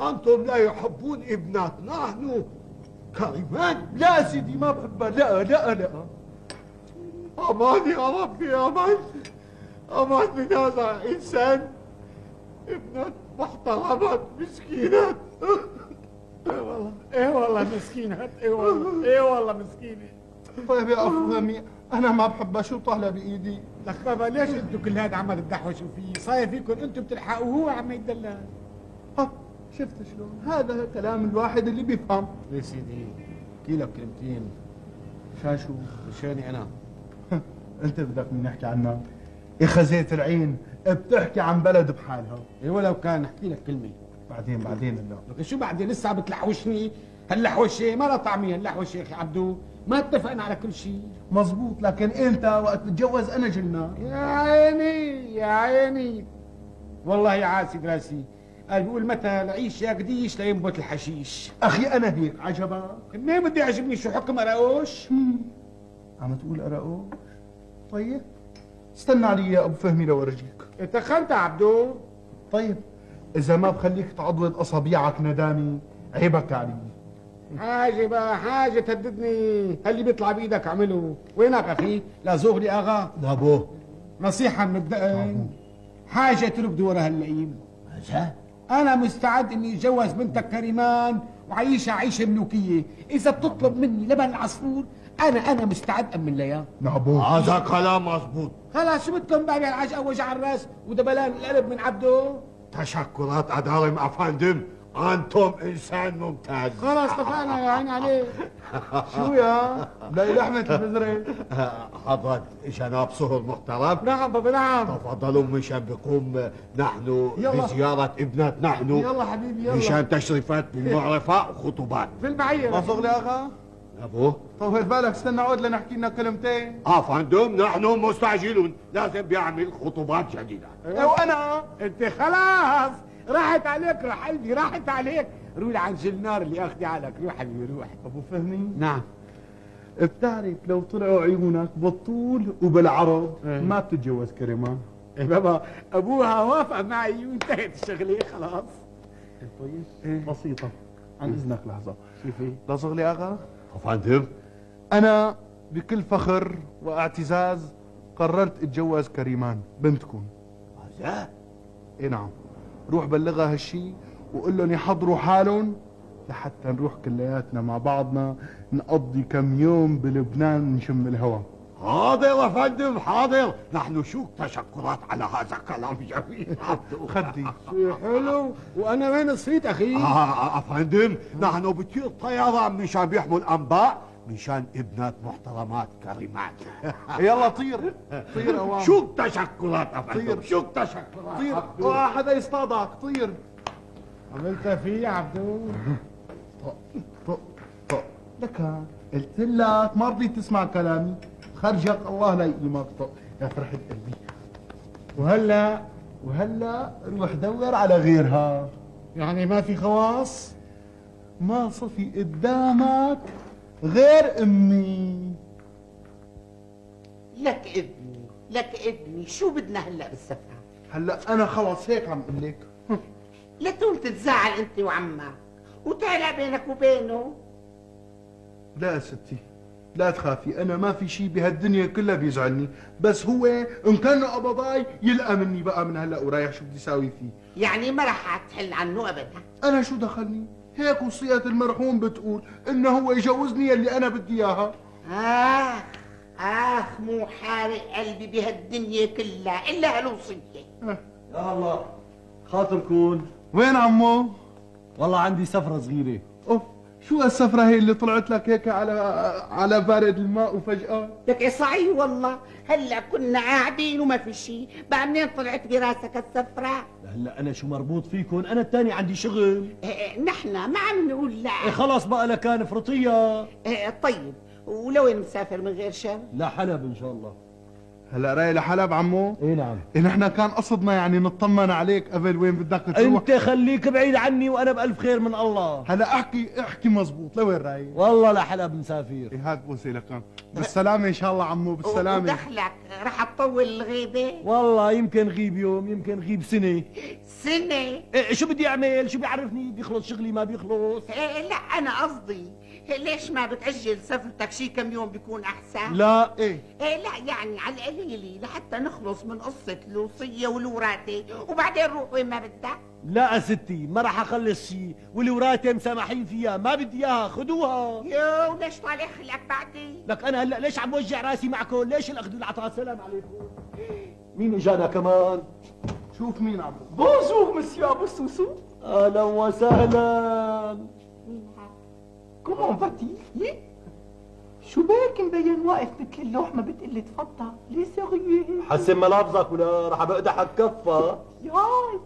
أنتم لا يحبون ابنات نحن كريمان. لا سيدي ما بحبها، لا أمان يا ربي، أمان من هذا إنسان. ابنات محترمات مسكينات. ايه والله مسكينة، ايه والله مسكينة. طيب يا أفهمي أنا ما بحبها، شو طالع بإيدي؟ لك بابا ليش انتوا كل هذا عمال تدحوشوا فيه؟ صاير فيكم انتوا بتلحقوا وهو عم يدلل. ها شفت شلون؟ هذا كلام الواحد اللي بيفهم. يا سيدي احكي لك كلمتين. شو؟ مشاني انا. أنت بدك نحكي عنها؟ يا خزيت العين بتحكي عن بلد بحالها. ايه ولو كان احكي لك كلمة. بعدين لا. لكن شو بعدين لسه عم بتلحوشني؟ هاللحوشة ما لها طعمية هاللحوشة يا اخي عبدو، ما اتفقنا على كل شيء. مزبوط، لكن انت وقت تتجوز انا جنان. يا عيني والله يا عاسي راسي. قال بيقول متى العيش يا قديش لينبت الحشيش. اخي انا هيك عجبك؟ منين بدي يعجبني؟ شو حكم أراوش؟ عم تقول أراوش؟ طيب استنى علي يا ابو فهمي لورجيك. اتخنت يا عبدو. طيب اذا ما بخليك تعضد اصابيعك ندامي عيبك علي. حاجة تهددني، هاللي بيطلع بايدك اعمله. وينك اخي؟ لا زغلي اغا. لا بو نصيحة مبدئيا، حاجة تركض ورا هاللئيم. ماذا؟ أنا مستعد إني أتجوز بنتك كريمان وعيشها عيشة ملوكية، إذا بتطلب مني لبن العصفور أنا مستعد أمن لها. نعبو هذا كلام مظبوط. خلاص شو بدكم بعد العجقة ووجع الراس ودبلان القلب من عبده؟ تشكرات أدارم أفندم، أنتم إنسان ممتاز. خلاص اتفقنا يا عيني عليك. شو يا؟ لا لحمة البذرة. حضرت جناب صهر محترم. نعم بابا نعم. تفضلوا مشان بقوم نحن يلا. بزيارة ابنة نحن. يلا حبيبي يلا. مشان تشريفات بالمعرفة وخطوبات. في المعية. ما صغلي اغا؟ أبو طول بالك استنى عود لنحكي لنا كلمتين. أفندم نحن مستعجلون، لازم بيعمل خطوبات جديدة. وانا انت خلاص راحت عليك روح قلبي، راحت عليك. روح عن النار اللي اخذي عليك. روح حبيبي روح. ابو فهمي نعم. بتعرف لو طلعوا عيونك بالطول وبالعرض ما بتتجوز كريمان. إيه بابا ابوها وافق معي وانتهت الشغله خلاص. طيب بسيطة، عن اذنك لحظة. شوفي لا صغلي اغا، أفندم انا بكل فخر واعتزاز قررت اتجوز كريمان بنتكم. ماذا؟ اي نعم، روح بلغها هالشي وقول لهم يحضروا حالهم لحتى نروح كلياتنا مع بعضنا نقضي كم يوم بلبنان نشم الهوا. حاضر أفندم حاضر، نحن شو تشكرات على هذا الكلام جميل. خدي حلو. وانا وين صفيت اخي؟ أفندم نحن بطير طيران مشان بيحمل أنباء مشان ابنات محترمات كريمات. يلا طير طير اوام. شو تشكرات أفندم، طير. شو تشكرات. طير واحد يصطادك طير. عملت فيه يا عبدو. طق لك قلت لك ما رضيت تسمع كلامي، خرجك الله لا يقيمك. طق يا فرحة قلبي. وهلا روح دور على غيرها. يعني ما في خواص؟ ما صفي قدامك غير امي. لك ابني شو بدنا هلا بالسفرة؟ هلا انا خلص هيك عم اقول لك. لا تقوم تتزعل انت وعمك وتعلق بينك وبينه. لا ستي لا تخافي، انا ما في شيء بهالدنيا كلها بيزعلني، بس هو ان كان قبضاي يلقى مني بقى من هلا ورايح. شو بدي اساوي فيه؟ يعني ما رح تحل عنه ابدا. انا شو دخلني؟ هيك وصية المرحوم بتقول انه هو يجوزني اللي انا بدي اياها. مو حارق قلبي بهالدنيا كلها الا هالوصية. يا الله خاطركم، وين عمو؟ والله عندي سفرة صغيرة. اوف شو هالسفرة هي اللي طلعت لك هيك على بارد الماء وفجأة؟ لك يا صحيح والله هلا كنا قاعدين وما في شيء، بقى منين طلعت براسك السفرة؟ هلا انا شو مربوط فيكم؟ انا الثاني عندي شغل. نحن ما عم نقول لا. خلاص بقى لكان فرطية. طيب ولوين مسافر من غير شر؟ لحلب ان شاء الله. هلا رايح لحلب عمو؟ اي نعم. نحن كان قصدنا يعني نطمن عليك قبل وين بدك تروح. انت خليك بعيد عني وانا بألف خير من الله. هلا احكي مزبوط، لوين رايح؟ والله لحلب مسافر. إيه هات بوسي لكان. بالسلامة ان شاء الله عمو، بالسلامة. ودخلك رح تطول الغيبة؟ والله يمكن غيب يوم، يمكن غيب سنة. سنة؟ إيه شو بدي اعمل؟ شو بيعرفني بيخلص شغلي ما بيخلص؟ إيه لا أنا قصدي ليش ما بتأجل سفرتك شي كم يوم بيكون أحسن؟ لا. إيه لا يعني على القليلة لحتى نخلص من قصة الوصية والوراتة وبعدين روح وين ما بدك. لا ستي ما راح اخلص شيء، والوراتة مسامحين فيها ما بدي اياها، خذوها. يو ليش طالع خلقك بعدي؟ لك انا هلا ليش عم وجع راسي معكم؟ ليش الاخذ والعطاء؟ السلام عليكم. مين اجانا كمان؟ شوف مين عمو. بونجور مسيو ابو سوسو. اهلا وسهلا. كومون فاتي؟ شو بك مبين واقف مثل اللوح ما بتقلي تفضل؟ ليه سيريو؟ حسن ملابسك ولا راح بقدحك كفة. ياي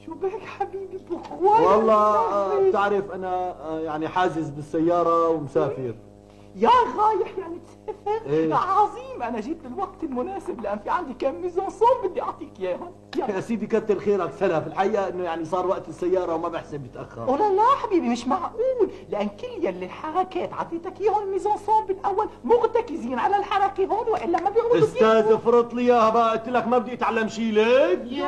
شو بك حبيبي بقوة؟ والله بتعرف انا يعني حاجز بالسيارة ومسافر. يا رايح يعني تسافر؟ إيه؟ عظيم، انا جيت بالوقت المناسب لان في عندي كم ميزانسون بدي اعطيك اياهم. يا سيدي كتر خيرك سلف، الحقيقة انه يعني صار وقت السيارة وما بحسب يتأخر. أوه لا حبيبي مش معقول، لأن كل يلي الحركات عطيتك إياهم الميزانسون بالأول مرتكزين على الحركة هون وإلا ما بيعودوا استاذ فرط لي اياها بقى، قلت لك ما بدي اتعلم شيء ليك. يو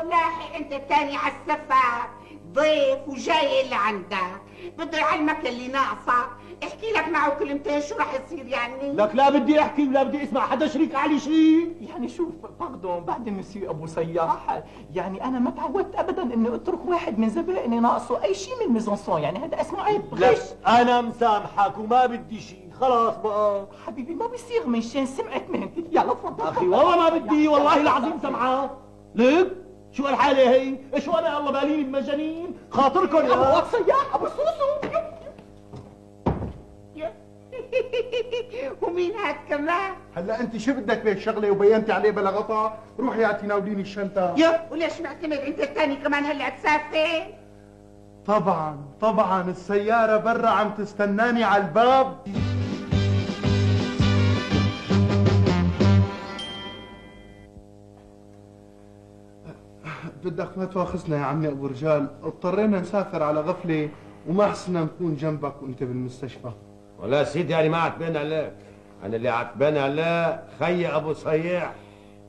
لاحق انت الثاني على السفر، ضيف وجاي اللي عندك بده يعلمك اللي ناقصك. احكي لك معه كلمتين شو رح يصير يعني؟ لك لا بدي احكي ولا بدي اسمع حدا شريك علي شيء. يعني شوف باردون بعدين مسيو ابو سياح، يعني انا ما تعودت ابدا اني اترك واحد من زبائني ناقصه اي شيء من الميزانسون، يعني هذا اسمه عيب غش. انا مسامحك وما بدي شيء، خلاص بقى. حبيبي ما بيصير من شان سمعت مهنتي، يلا تفضل. اخي والله ما بدي، والله العظيم سمعان. ليك شو هالحالة هي؟ شو انا الله باليني بمجانين؟ خاطركم يا ابو سياح ابو سوسو. ومين هاد كمان؟ هلا انت شو بدك بهالشغله وبينتي عليه بلا غطا؟ روحي هاتي ناوليني الشنطه. يا وليش معتمد انت الثاني كمان هلا تسافر؟ طبعا السياره برا عم تستناني على الباب. بدك ما تواخذنا يا عمي ابو رجال، اضطرينا نسافر على غفله وما حسنا نكون جنبك وانت بالمستشفى. ولا سيدي يعني ما عتبان عليك، انا اللي عتبان عليه خي ابو صياح.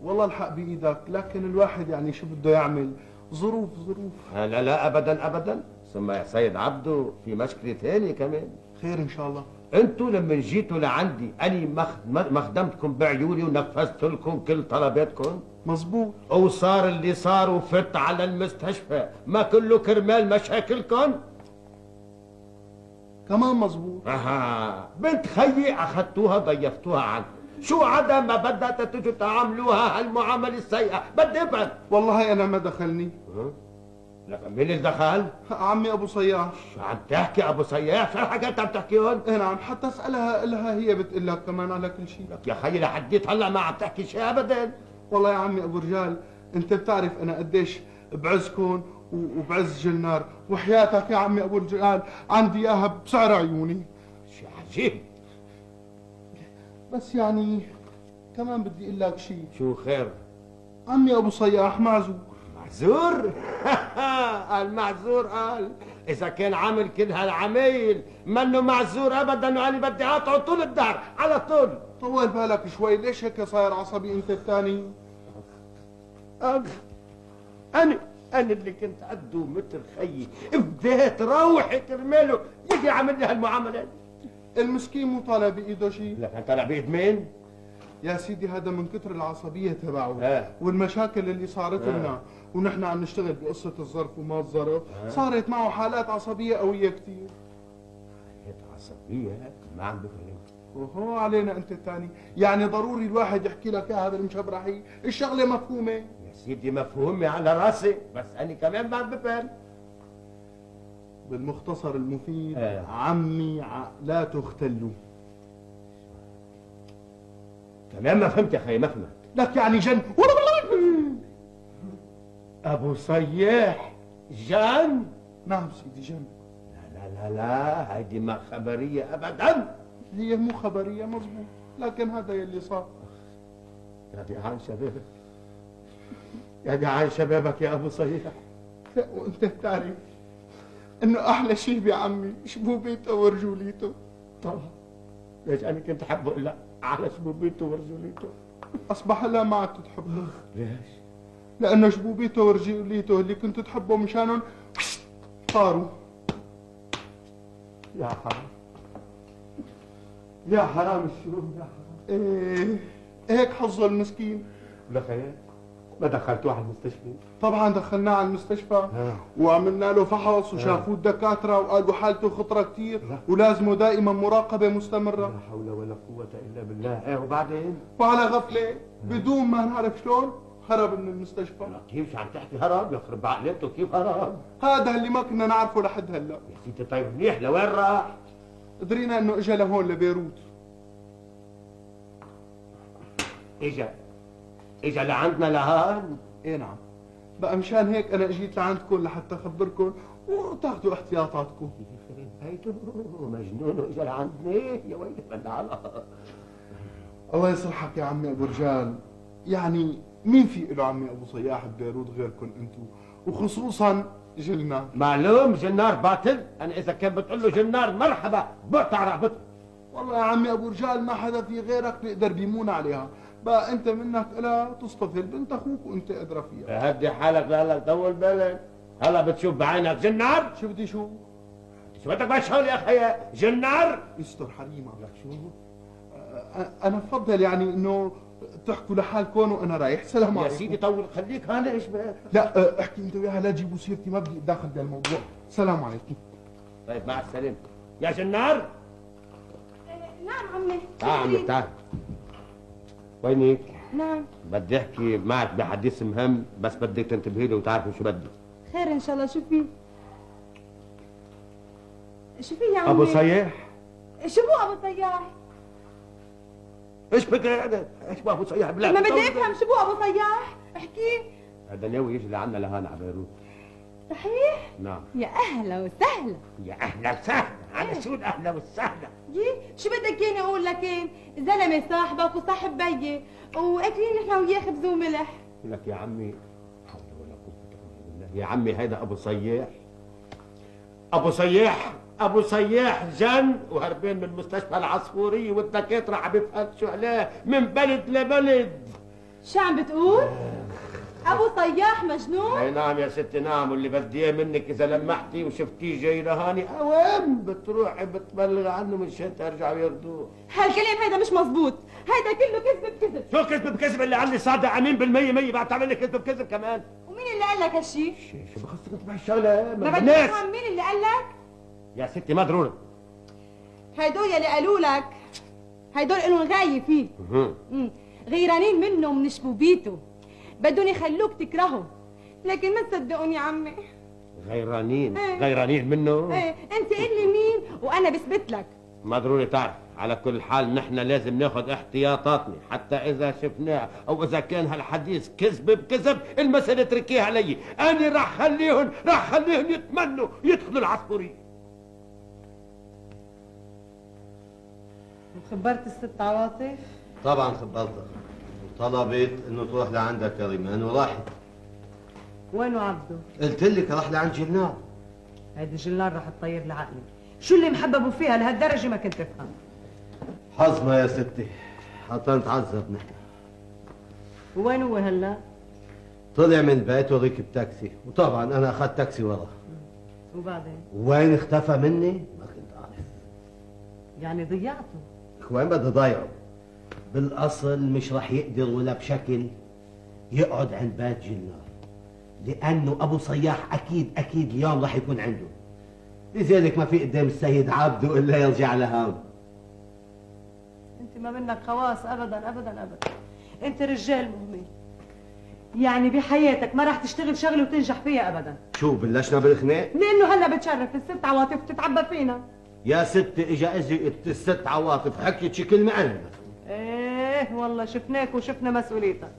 والله الحق بايدك، لكن الواحد يعني شو بده يعمل، ظروف. لا ابدا، ثم يا سيد عبده في مشكله ثانيه كمان. خير ان شاء الله. انتوا لما جيتوا لعندي اني ما خدمتكم بعيوني ونفذت لكم كل طلباتكم. مزبوط. وصار اللي صار وفت على المستشفى، ما كله كرمال مشاكلكم. كمان مزبوط. بنت خيي اخذتوها ضيفتوها عني، شو عدا ما بدها تجوا تعاملوها هالمعامله السيئه، بدي ابعد. والله انا ما دخلني. لك مين اللي دخل؟ عمي ابو صياح. شو عم تحكي ابو صياح؟ شو الحكايات عم تحكيهم؟ ايه نعم، حتى اسالها لها هي بتقول لك كمان على كل شيء. لك يا خيي لحديت هلا ما عم تحكي شيء ابدا. والله يا عمي ابو رجال انت بتعرف انا قديش بعزكم وبعز جلنار، وحياتك يا عمي ابو رجال عندي اياها بسعر عيوني. شيء عجيب. بس يعني كمان بدي اقول لك شيء. شو خير؟ عمي ابو صياح معذور. معذور؟ المعذور قال اذا كان عامل كل هالعمايل منه معذور ابدا، وانا بدي اقطعه طول الدهر على طول. طول بالك شوي، ليش هيك صاير عصبي انت الثاني؟ انا اللي كنت قده مثل خيي، بديت روحي كرماله يجي عامل لي هالمعاملات. المسكين مو طالع بايده شيء. لك طالع بايد مين؟ يا سيدي هذا من كثر العصبيه تبعه والمشاكل اللي صارت لنا، ونحن عم نشتغل بقصه الظرف وما الظرف، صارت معه حالات عصبيه قويه كثير. حالات عصبيه؟ ما عم بفهم. وهو علينا انت الثاني، يعني ضروري الواحد يحكي لك اياها بالمشبرحي، الشغله مفهومه. يا سيدي مفهومه على راسي، بس انا كمان ما عم بفهم. بالمختصر المفيد عمي عقلاته اختلوا. كمان ما فهمت يا خي، ما فهمت. لك يعني جن ابو صياح جن؟ نعم سيدي جن. لا هيدي ما خبريه ابدا. هي مو خبريه مزبوط، لكن هذا يلي صار. يا دي عن شبابك، يا دي عن شبابك يا ابو صياح. لا وانت بتعرف انه احلى شيء بعمي شبوبيته ورجوليته. طبعا. ليش انا كنت احبه الا على شبوبيته ورجوليته؟ اصبح هلا ما عدت تحبه. ليش؟ لانه شبوبيته ورجوليته اللي كنت تحبه مشانهم طاروا. يا حرام، يا حرام الشوم، يا حرام. ايه هيك حظه المسكين. لخير ما دخلتوه على المستشفى؟ طبعا دخلناه على المستشفى وعملنا له فحص وشافوه الدكاتره وقالوا حالته خطره كثير ولازمه دائما مراقبه مستمره. لا حول ولا قوه الا بالله. ايه وبعدين؟ وعلى غفله بدون ما نعرف شلون هرب من المستشفى. كيف شو عم تحكي هرب؟ يخرب عقلته، كيف هرب؟ هذا اللي ما كنا نعرفه لحد هلا. يا سيدي طيب منيح، لوين راح؟ درينا انه اجى لهون لبيروت. اجا لعندنا لهان؟ ايه نعم. بقى مشان هيك انا اجيت لعندكم لحتى اخبركم وتاخذوا احتياطاتكم. يخرب بيته مجنون واجا لعندنا يا ويلي بلعنا. الله يصلحك يا عمي ابو رجال، يعني مين في له عمي ابو صياح ببيروت غيركم انتم وخصوصا جلنار. معلوم جلنار باطل، انا اذا كان بتقول له جلنار مرحبا بقطع رقبته. والله يا عمي ابو رجال ما حدا في غيرك بيقدر بيمون عليها، بقى انت منك لا تصطفل بنت اخوك وانت ادرى فيها. هدي حالك لا طول بالك، هلا بتشوف بعينك جنار. شو بدي شو؟ شو بدك بشهول يا اخي؟ جنار يستر حريمك. لك شو؟ انا بفضل يعني انه تحكوا لحالكم وانا رايح. سلام عليكم. يا سيدي طول خليك، هلا ايش بك؟ لا احكي انت وياها لا تجيبوا سيرتي، ما بدي اتدخل بهالموضوع. سلام عليكم. طيب مع السلامه. يا جنار. نعم عمي. عمي تعال. وينك؟ نعم. بدي احكي معك بحديث مهم، بس بدك تنتبهي له وتعرفي شو بدي. خير ان شاء الله. شو في؟ شو في يا عمي؟ ابو صياح. شو بو ابو صياح؟ ايش بك هذا؟ ايش بو ابو صياح؟ بلا ما بدي افهم شو بو ابو صياح؟ احكي. هذا ناوي يجي لعنا لهان على بيروت. صحيح؟ نعم. يا اهلا وسهلا. يا اهلا وسهلا، على شو الاهلا والسهلا؟ شو بدك ياني اقول لك؟ زلمه صاحبك وصاحب بيي واكلين نحن وياه خبز وملح. لك يا عمي حول ولا قوة الا بالله، يا عمي هيدا ابو صياح. ابو صياح جن وهربين من مستشفى العصفورية والدكاترة عم يفتشوا عليه من بلد لبلد. شو عم بتقول؟ ابو صياح مجنون؟ اي نعم يا ستي نعم، واللي بدي اياه منك اذا لمحتي وشفتيه جاي لهاني اوام بتروحي بتبلغ عنه مشان ترجعوا ياخذوه. هالكلام هيدا مش مزبوط، هيدا كله كذب بكذب. شو كذب بكذب؟ اللي عني صادق امين بالمية بعد تعمل لي كذب بكذب كمان. ومين اللي قال لك هالشيء؟ شو بخصك انت بهالشغله؟ ما بدي افهم مين اللي قال لك؟ يا ستي ما ضروري. هيدول يلي قالوا لك هيدول إلهم غاية فيه. غيرانين منه ومن شبوبيته، بدهم يخلوك تكرهه، لكن ما تصدقون يا عمي. غيرانين؟ غيرانين منه؟ ايه انت قل لي مين وانا بثبت لك. ما ضروري تعرف، على كل حال نحن لازم ناخذ احتياطاتنا حتى اذا شفناه او اذا كان هالحديث كذب بكذب المسألة اتركيها علي، انا راح خليهم يتمنوا يدخلوا العصفورية. خبرت الست عواطف؟ طبعا خبرتها وطلبت انه تروح لعندها كريمان وراحت. وينه عبده؟ قلت لك راح لعند جلنار. هيدي جلنار رح تطير لي عقلي، شو اللي محببوا فيها لهالدرجه ما كنت افهم. حظنا يا ستي حتى نتعذب نحن. وين هو هلا؟ طلع من بيته وركب تاكسي، وطبعا انا اخذت تاكسي وراه. وبعدين؟ وين اختفى مني؟ ما كنت اعرف. يعني ضيعته؟ وين بدي ضيعه؟ بالاصل مش رح يقدر ولا بشكل يقعد عند بيت جلنار، لانه ابو صياح اكيد اليوم رح يكون عنده، لذلك ما في قدام السيد عبده الا يرجع لهون. انت ما منك خواص ابدا ابدا ابدا، انت رجال مهمل، يعني بحياتك ما راح تشتغل شغله وتنجح فيها ابدا. شو بلشنا بالخناق؟ لانه هلا بتشرف الست عواطف تتعبى فينا. يا ستي اجا الست عواطف حكيت شي كلمه عنها. ايه والله شفناك وشفنا مسؤوليتك.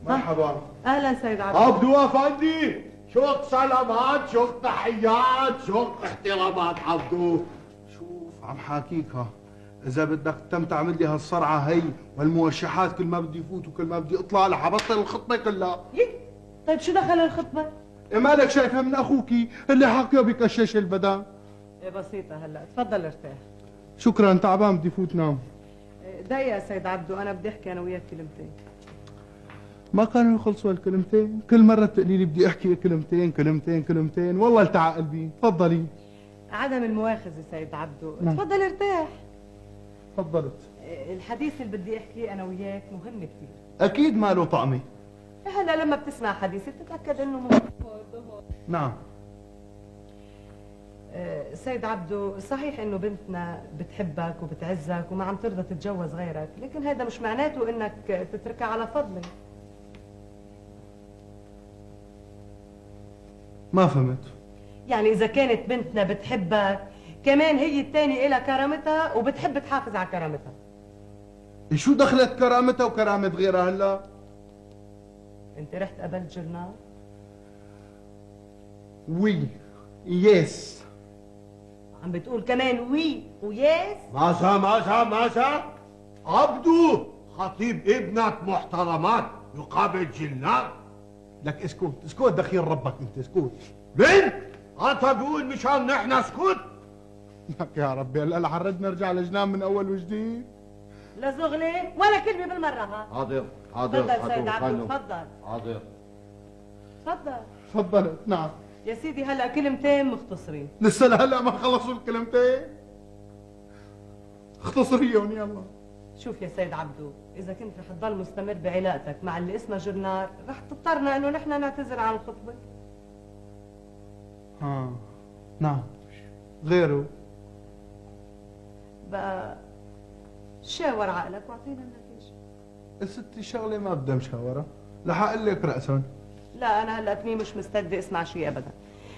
مرحبا. اهلا سيد عبده. عبدو افندي، شوق سلامات، شوق تحيات، شوق احترامات عبدو. شوف عم حاكيك اذا بدك تم تعمل لي هالصرعه هي والموشحات كل ما بدي افوت وكل ما بدي اطلع رح ابطل الخطبه كلها. طيب شو دخل الخطبه؟ إيه مالك شايفها من اخوكي اللي حاكيه بكشش البدن؟ ايه بسيطه هلا، تفضل ارتاح. شكرا، تعبان بدي فوت نام. دقيقه يا سيد عبدو، انا بدي احكي انا وياك كلمتين. ما كانوا يخلصوا الكلمتين؟ كل مرة بتقولي لي بدي احكي كلمتين كلمتين كلمتين، والله التعا قلبي، تفضلي. عدم المؤاخذة سيد عبدو، نعم. تفضل ارتاح. تفضلت. الحديث اللي بدي احكيه انا وياك مهم كثير. اكيد ما له طعمة. هلا لما بتسمع حديثي بتتاكد انه مهم. نعم. سيد عبدو، صحيح انه بنتنا بتحبك وبتعزك وما عم ترضى تتجوز غيرك، لكن هذا مش معناته انك تتركها على فضلي. ما فهمت. يعني اذا كانت بنتنا بتحبك كمان هي الثانية إلها كرامتها وبتحب تحافظ على كرامتها. شو دخلت كرامتها وكرامة غيرها هلا؟ انت رحت قبلت جرنال؟ وي يس. عم بتقول كمان وي ويس؟ ماذا عبدو خطيب ابنة محترمات يقابل جنات. لك اسكت دخيل ربك انت، اسكت. بنت انت بقول مشان نحن اسكت؟ لك يا ربي هلا حرد نرجع لجنان من اول وجديد. لا زغلي ولا كلمة بالمرة. ها حاضر تفضل سيد عبدو، تفضل. حاضر. تفضل. تفضلت. نعم يا سيدي هلا كلمتين مختصرين. لسه لهلا ما خلصوا الكلمتين؟ اختصريهم يلا. شوف يا سيد عبدو، إذا كنت رح تضل مستمر بعلاقتك مع اللي اسمها جرنار رح تضطرنا إنه نحن نعتذر عن الخطبة. نعم. غيره؟ بقى شاور عقلك واعطينا النتيجة. ستي شغلة ما بدها مشاورة، رح أقول لك رأسا. لا أنا هلا تني مش مستعدة أسمع شيء أبدا.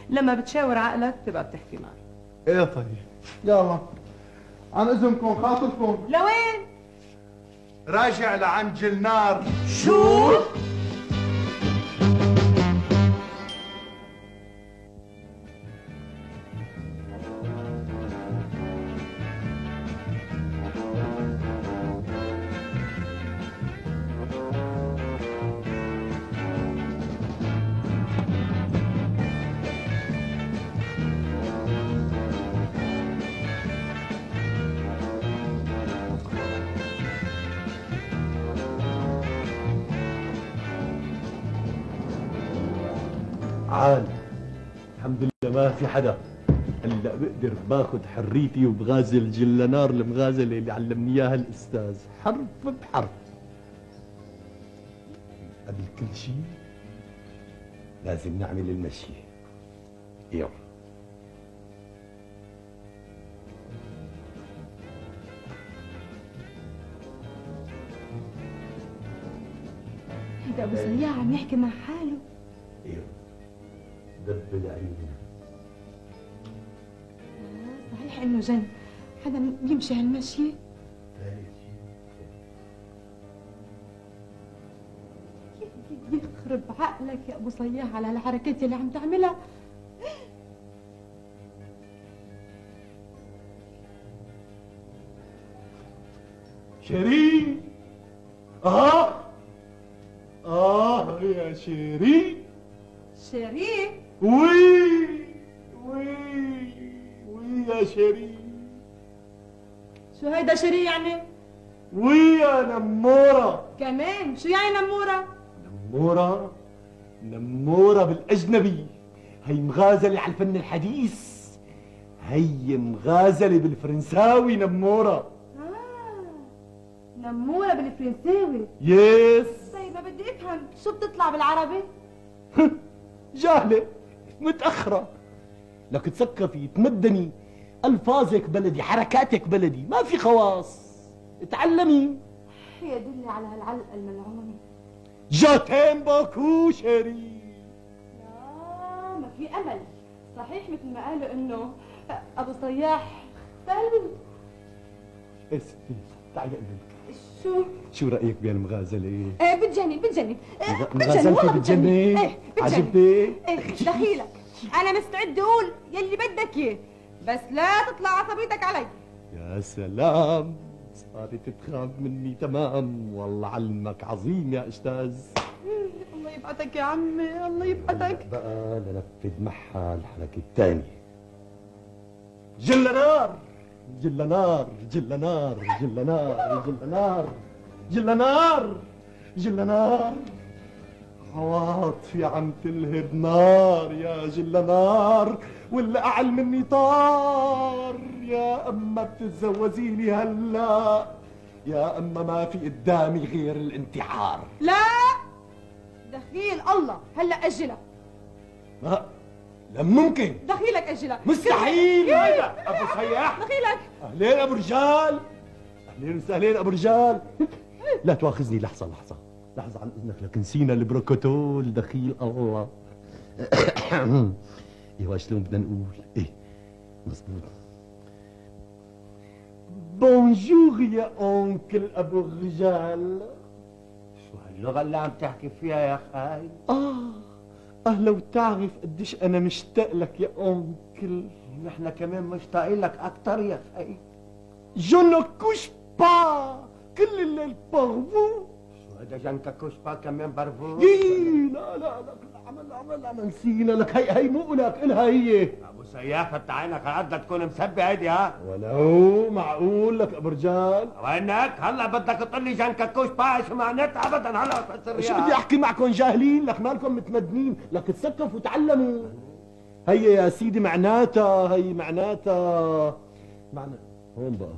لما بتشاور عقلك تبقى بتحكي معي. إيه طيب. يلا عن إذنكم خاطركم. لوين؟ راجع لعند جلنار. شو؟ عال الحمد لله ما في حدا. هلا بقدر باخذ حريتي وبغازل جلنار المغازله اللي علمني اياها الاستاذ حرف بحرف. قبل كل شيء لازم نعمل المشي. يلا هيدا ابو سياح عم يحكي مع حاله. يلا دبل عيوني. صحيح انه جن حدا بيمشي هالمشي. يخرب عقلك يا ابو صياح على الحركات اللي عم تعملها. شيرين يا شيرين. شيرين؟ وي يا شيرين. شو هيدا شيرين يعني؟ وي يا نمورة. كمان شو يعني نمورة؟ نمورة بالأجنبي. هي مغازلة على الفن الحديث. هي مغازلة بالفرنساوي نمورة. نمورة بالفرنساوي. يس. طيب ما بدي افهم شو بتطلع بالعربي؟ جاهلة متأخرة. لك تثقفي تمدني، ألفاظك بلدي، حركاتك بلدي، ما في خواص. اتعلمي. يا دلي على هالعلقة الملعونة. جاتين باكو شيرين. لا ما في أمل. صحيح مثل ما قالوا إنه أبو صياح اختل. إيه ستي تعالي قلبك. شو رأيك بهالمغازلة؟ ايه بتجنن. مغازلتي بتجنن؟ ايه بتجنن. عجبتك؟ ايه دخيلك. أنا مستعد أقول يلي بدك إياه، بس لا تطلع عصبيتك علي. يا سلام، صارت تخاف مني تمام. والله علمك عظيم يا استاذ. الله يبعتك يا عمي، الله يبعتك. بقى لنفذ معها الحركة الثانية. جل نار جل نار جل نار جل نار جل نار جل نار جل نار. عواطفي عم تلهب نار يا جل نار، واللي أعل مني طار. يا أما بتتزوجيني هلا، يا أما ما في قدامي غير الانتحار. لا دخيل الله هلا أجلها. ما لا ممكن، دخيلك أجلها. مستحيل. هذا أبو صياح. دخيلك. أهلين أبو رجال، أهلين وسهلين أبو رجال. لا تواخذني لحظة لحظة لحظة عن إذنك، لك نسينا البروكوتول. دخيل الله. ايوه شلون بدنا نقول؟ ايه مزبوط. بونجور يا أونكل أبو الرجال. شو هاللغة اللي عم تحكي فيها يا خاي؟ لو تعرف قديش أنا مشتاق لك يا أونكل. نحن كمان مشتاقين لك أكتر يا خاي. جو نو كوش با كل الليل بارفو. شو هذا جنكا كوشبا كمان برفو؟ لا لا لا، عمل نسينا لك. هي مو لك، إلها هي. أبو سياف فتح عينك على قدك تكون مسبي هيدي. ها ولو معقول لك أبو رجال؟ وينك؟ هلا بدك تقول لي جنكا كوشبا شو معناتها؟ أبدا هلا بفسر. شو بدي أحكي معكم جاهلين؟ لك مالكم متمدنين، لك تثقفوا وتعلموا. هي يا سيدي معناتها، هي معناتها هون بقى.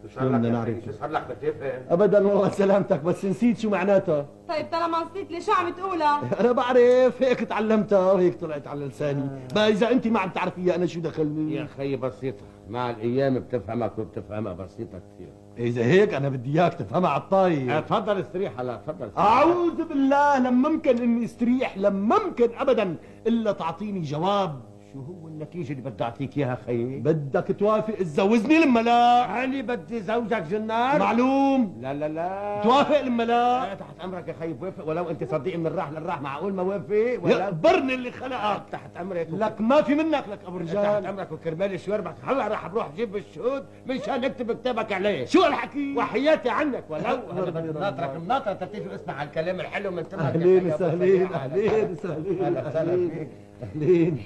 شو صار لك؟ شو صار لك بتفهم؟ ابدا والله سلامتك، بس نسيت شو معناتها. طيب طالما نسيت لي شو عم تقولها؟ انا بعرف، هيك تعلمتها وهيك طلعت على لساني. بقى اذا انت ما عم تعرفيها انا شو دخلني؟ يا خيي بسيطة، مع الأيام بتفهمك وبتفهمها، بسيطة كثير. اذا هيك انا بدي اياك تفهمها على الطاير. تفضل استريح. هلا تفضل. اعوذ بالله، لما ممكن اني استريح، لما ممكن ابدا الا تعطيني جواب. شو هو النتيجة اللي بدي أعطيك إياها خيي؟ بدك توافق تزوجني لما لا؟ أنا بدي زوجك جنار. معلوم. لا لا لا. توافق لما لا؟ تحت أمرك يا خيي بوافق، ولو أنت صديقي من الراح للراح. معقول ما وافق؟ يقبرني اللي خلقك. تحت أمرك. لك ما في منك لك أبو رجال. تحت أمرك وكرمال شواربك. هلا راح بروح جيب الشهود منشان نكتب كتابك عليه. شو هالحكي؟ وحياتي عنك. ولو أنا بدي ناطرك الناطرة تبتدي اسمع هالكلام الحلو من تمك. أهلين وسهلين، أهلين وسهلين. أهلا وسهلا فيك. أهلين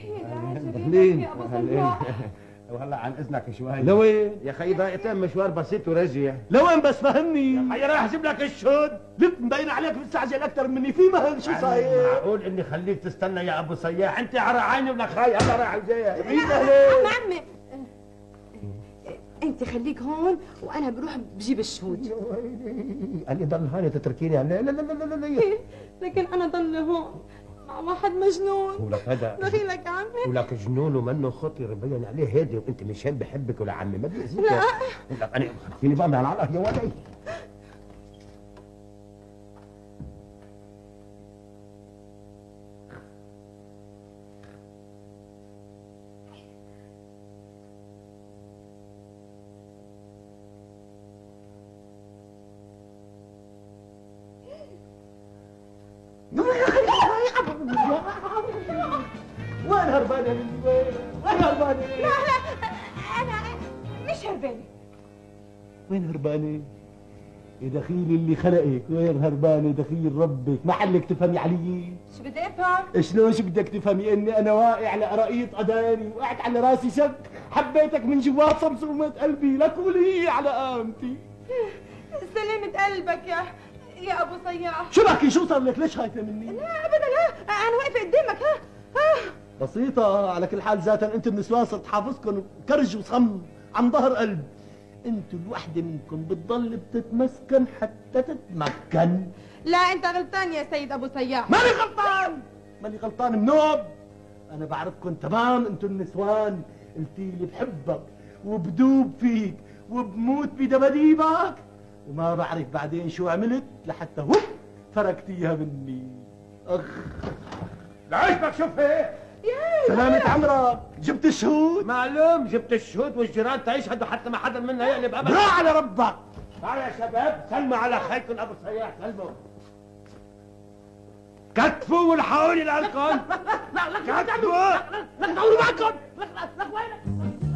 أهلين. وهلا عن اذنك شوي. لوين؟ يا خيي ضايقتين مشوار بسيط ورجع. لوين بس فهمني؟ يا خيي راح اجيب لك الشهود. لك مبين عليك مستعجل اكثر مني. في مهل شو صاير؟ معقول اني خليك تستنى يا ابو سياح؟ انت على عيني ولك خاي. هلا راح جاي. عمي انت خليك هون وانا بروح بجيب الشهود. قال لي ضل هون تتركيني. لا لا لا لا لا. لكن انا ضل هون مع واحد مجنون. ولك هذا دخيلك يا عمي. ولك جنون ومنه خطر، مبين عليه هادي، وانت مشان بحبك ولا عمي ما بيأذيك. لا لك انا خليني بقى من العلقه يا ولدي. وين هربانة مني؟ وين هربانة؟ لا لا انا مش هربانه. وين هربانة؟ يا دخيل اللي خلقك، وين هربانة؟ دخيل ربك، محلك تفهمي علي؟ شو بدي افهم؟ شلون شو بدك تفهمي؟ اني انا واقع على قراقيط قداني، وقعت على راسي شك، حبيتك من جوات صمصومة قلبي، لك ولي على قامتي. سلامة قلبك يا ابو صياح. شو بحكي؟ شو صار لك؟ ليش خايفة مني؟ لا ابدا لا، انا واقفه قدامك. ها بسيطة، على كل حال ذاتا انتم النسوان صرت حافظكم كرج وصم عن ظهر قلب. انتوا الوحدة منكم بتضل بتتمسكن حتى تتمكن. لا انت غلطان يا سيد ابو صياح. ماني غلطان، ماني غلطان منوب. انا بعرفكم تمام انتوا النسوان. قلتي لي بحبك وبدوب فيك وبموت بدباديبك، وما بعرف بعدين شو عملت لحتى هوب فرقتيها مني. اخ لعيشك شوف هيك. سلامة عمرك، جبت الشهود؟ معلوم جبت الشهود والجيران تيشهدوا حتى ما حدا منا يقلب ابدا. راح على ربك. تعالوا يا شباب سلموا على خيكم ابو سياح. سلموا كتفوا والحقوني لالكم. كتفوا. لك دوروا معكم. لك وينك؟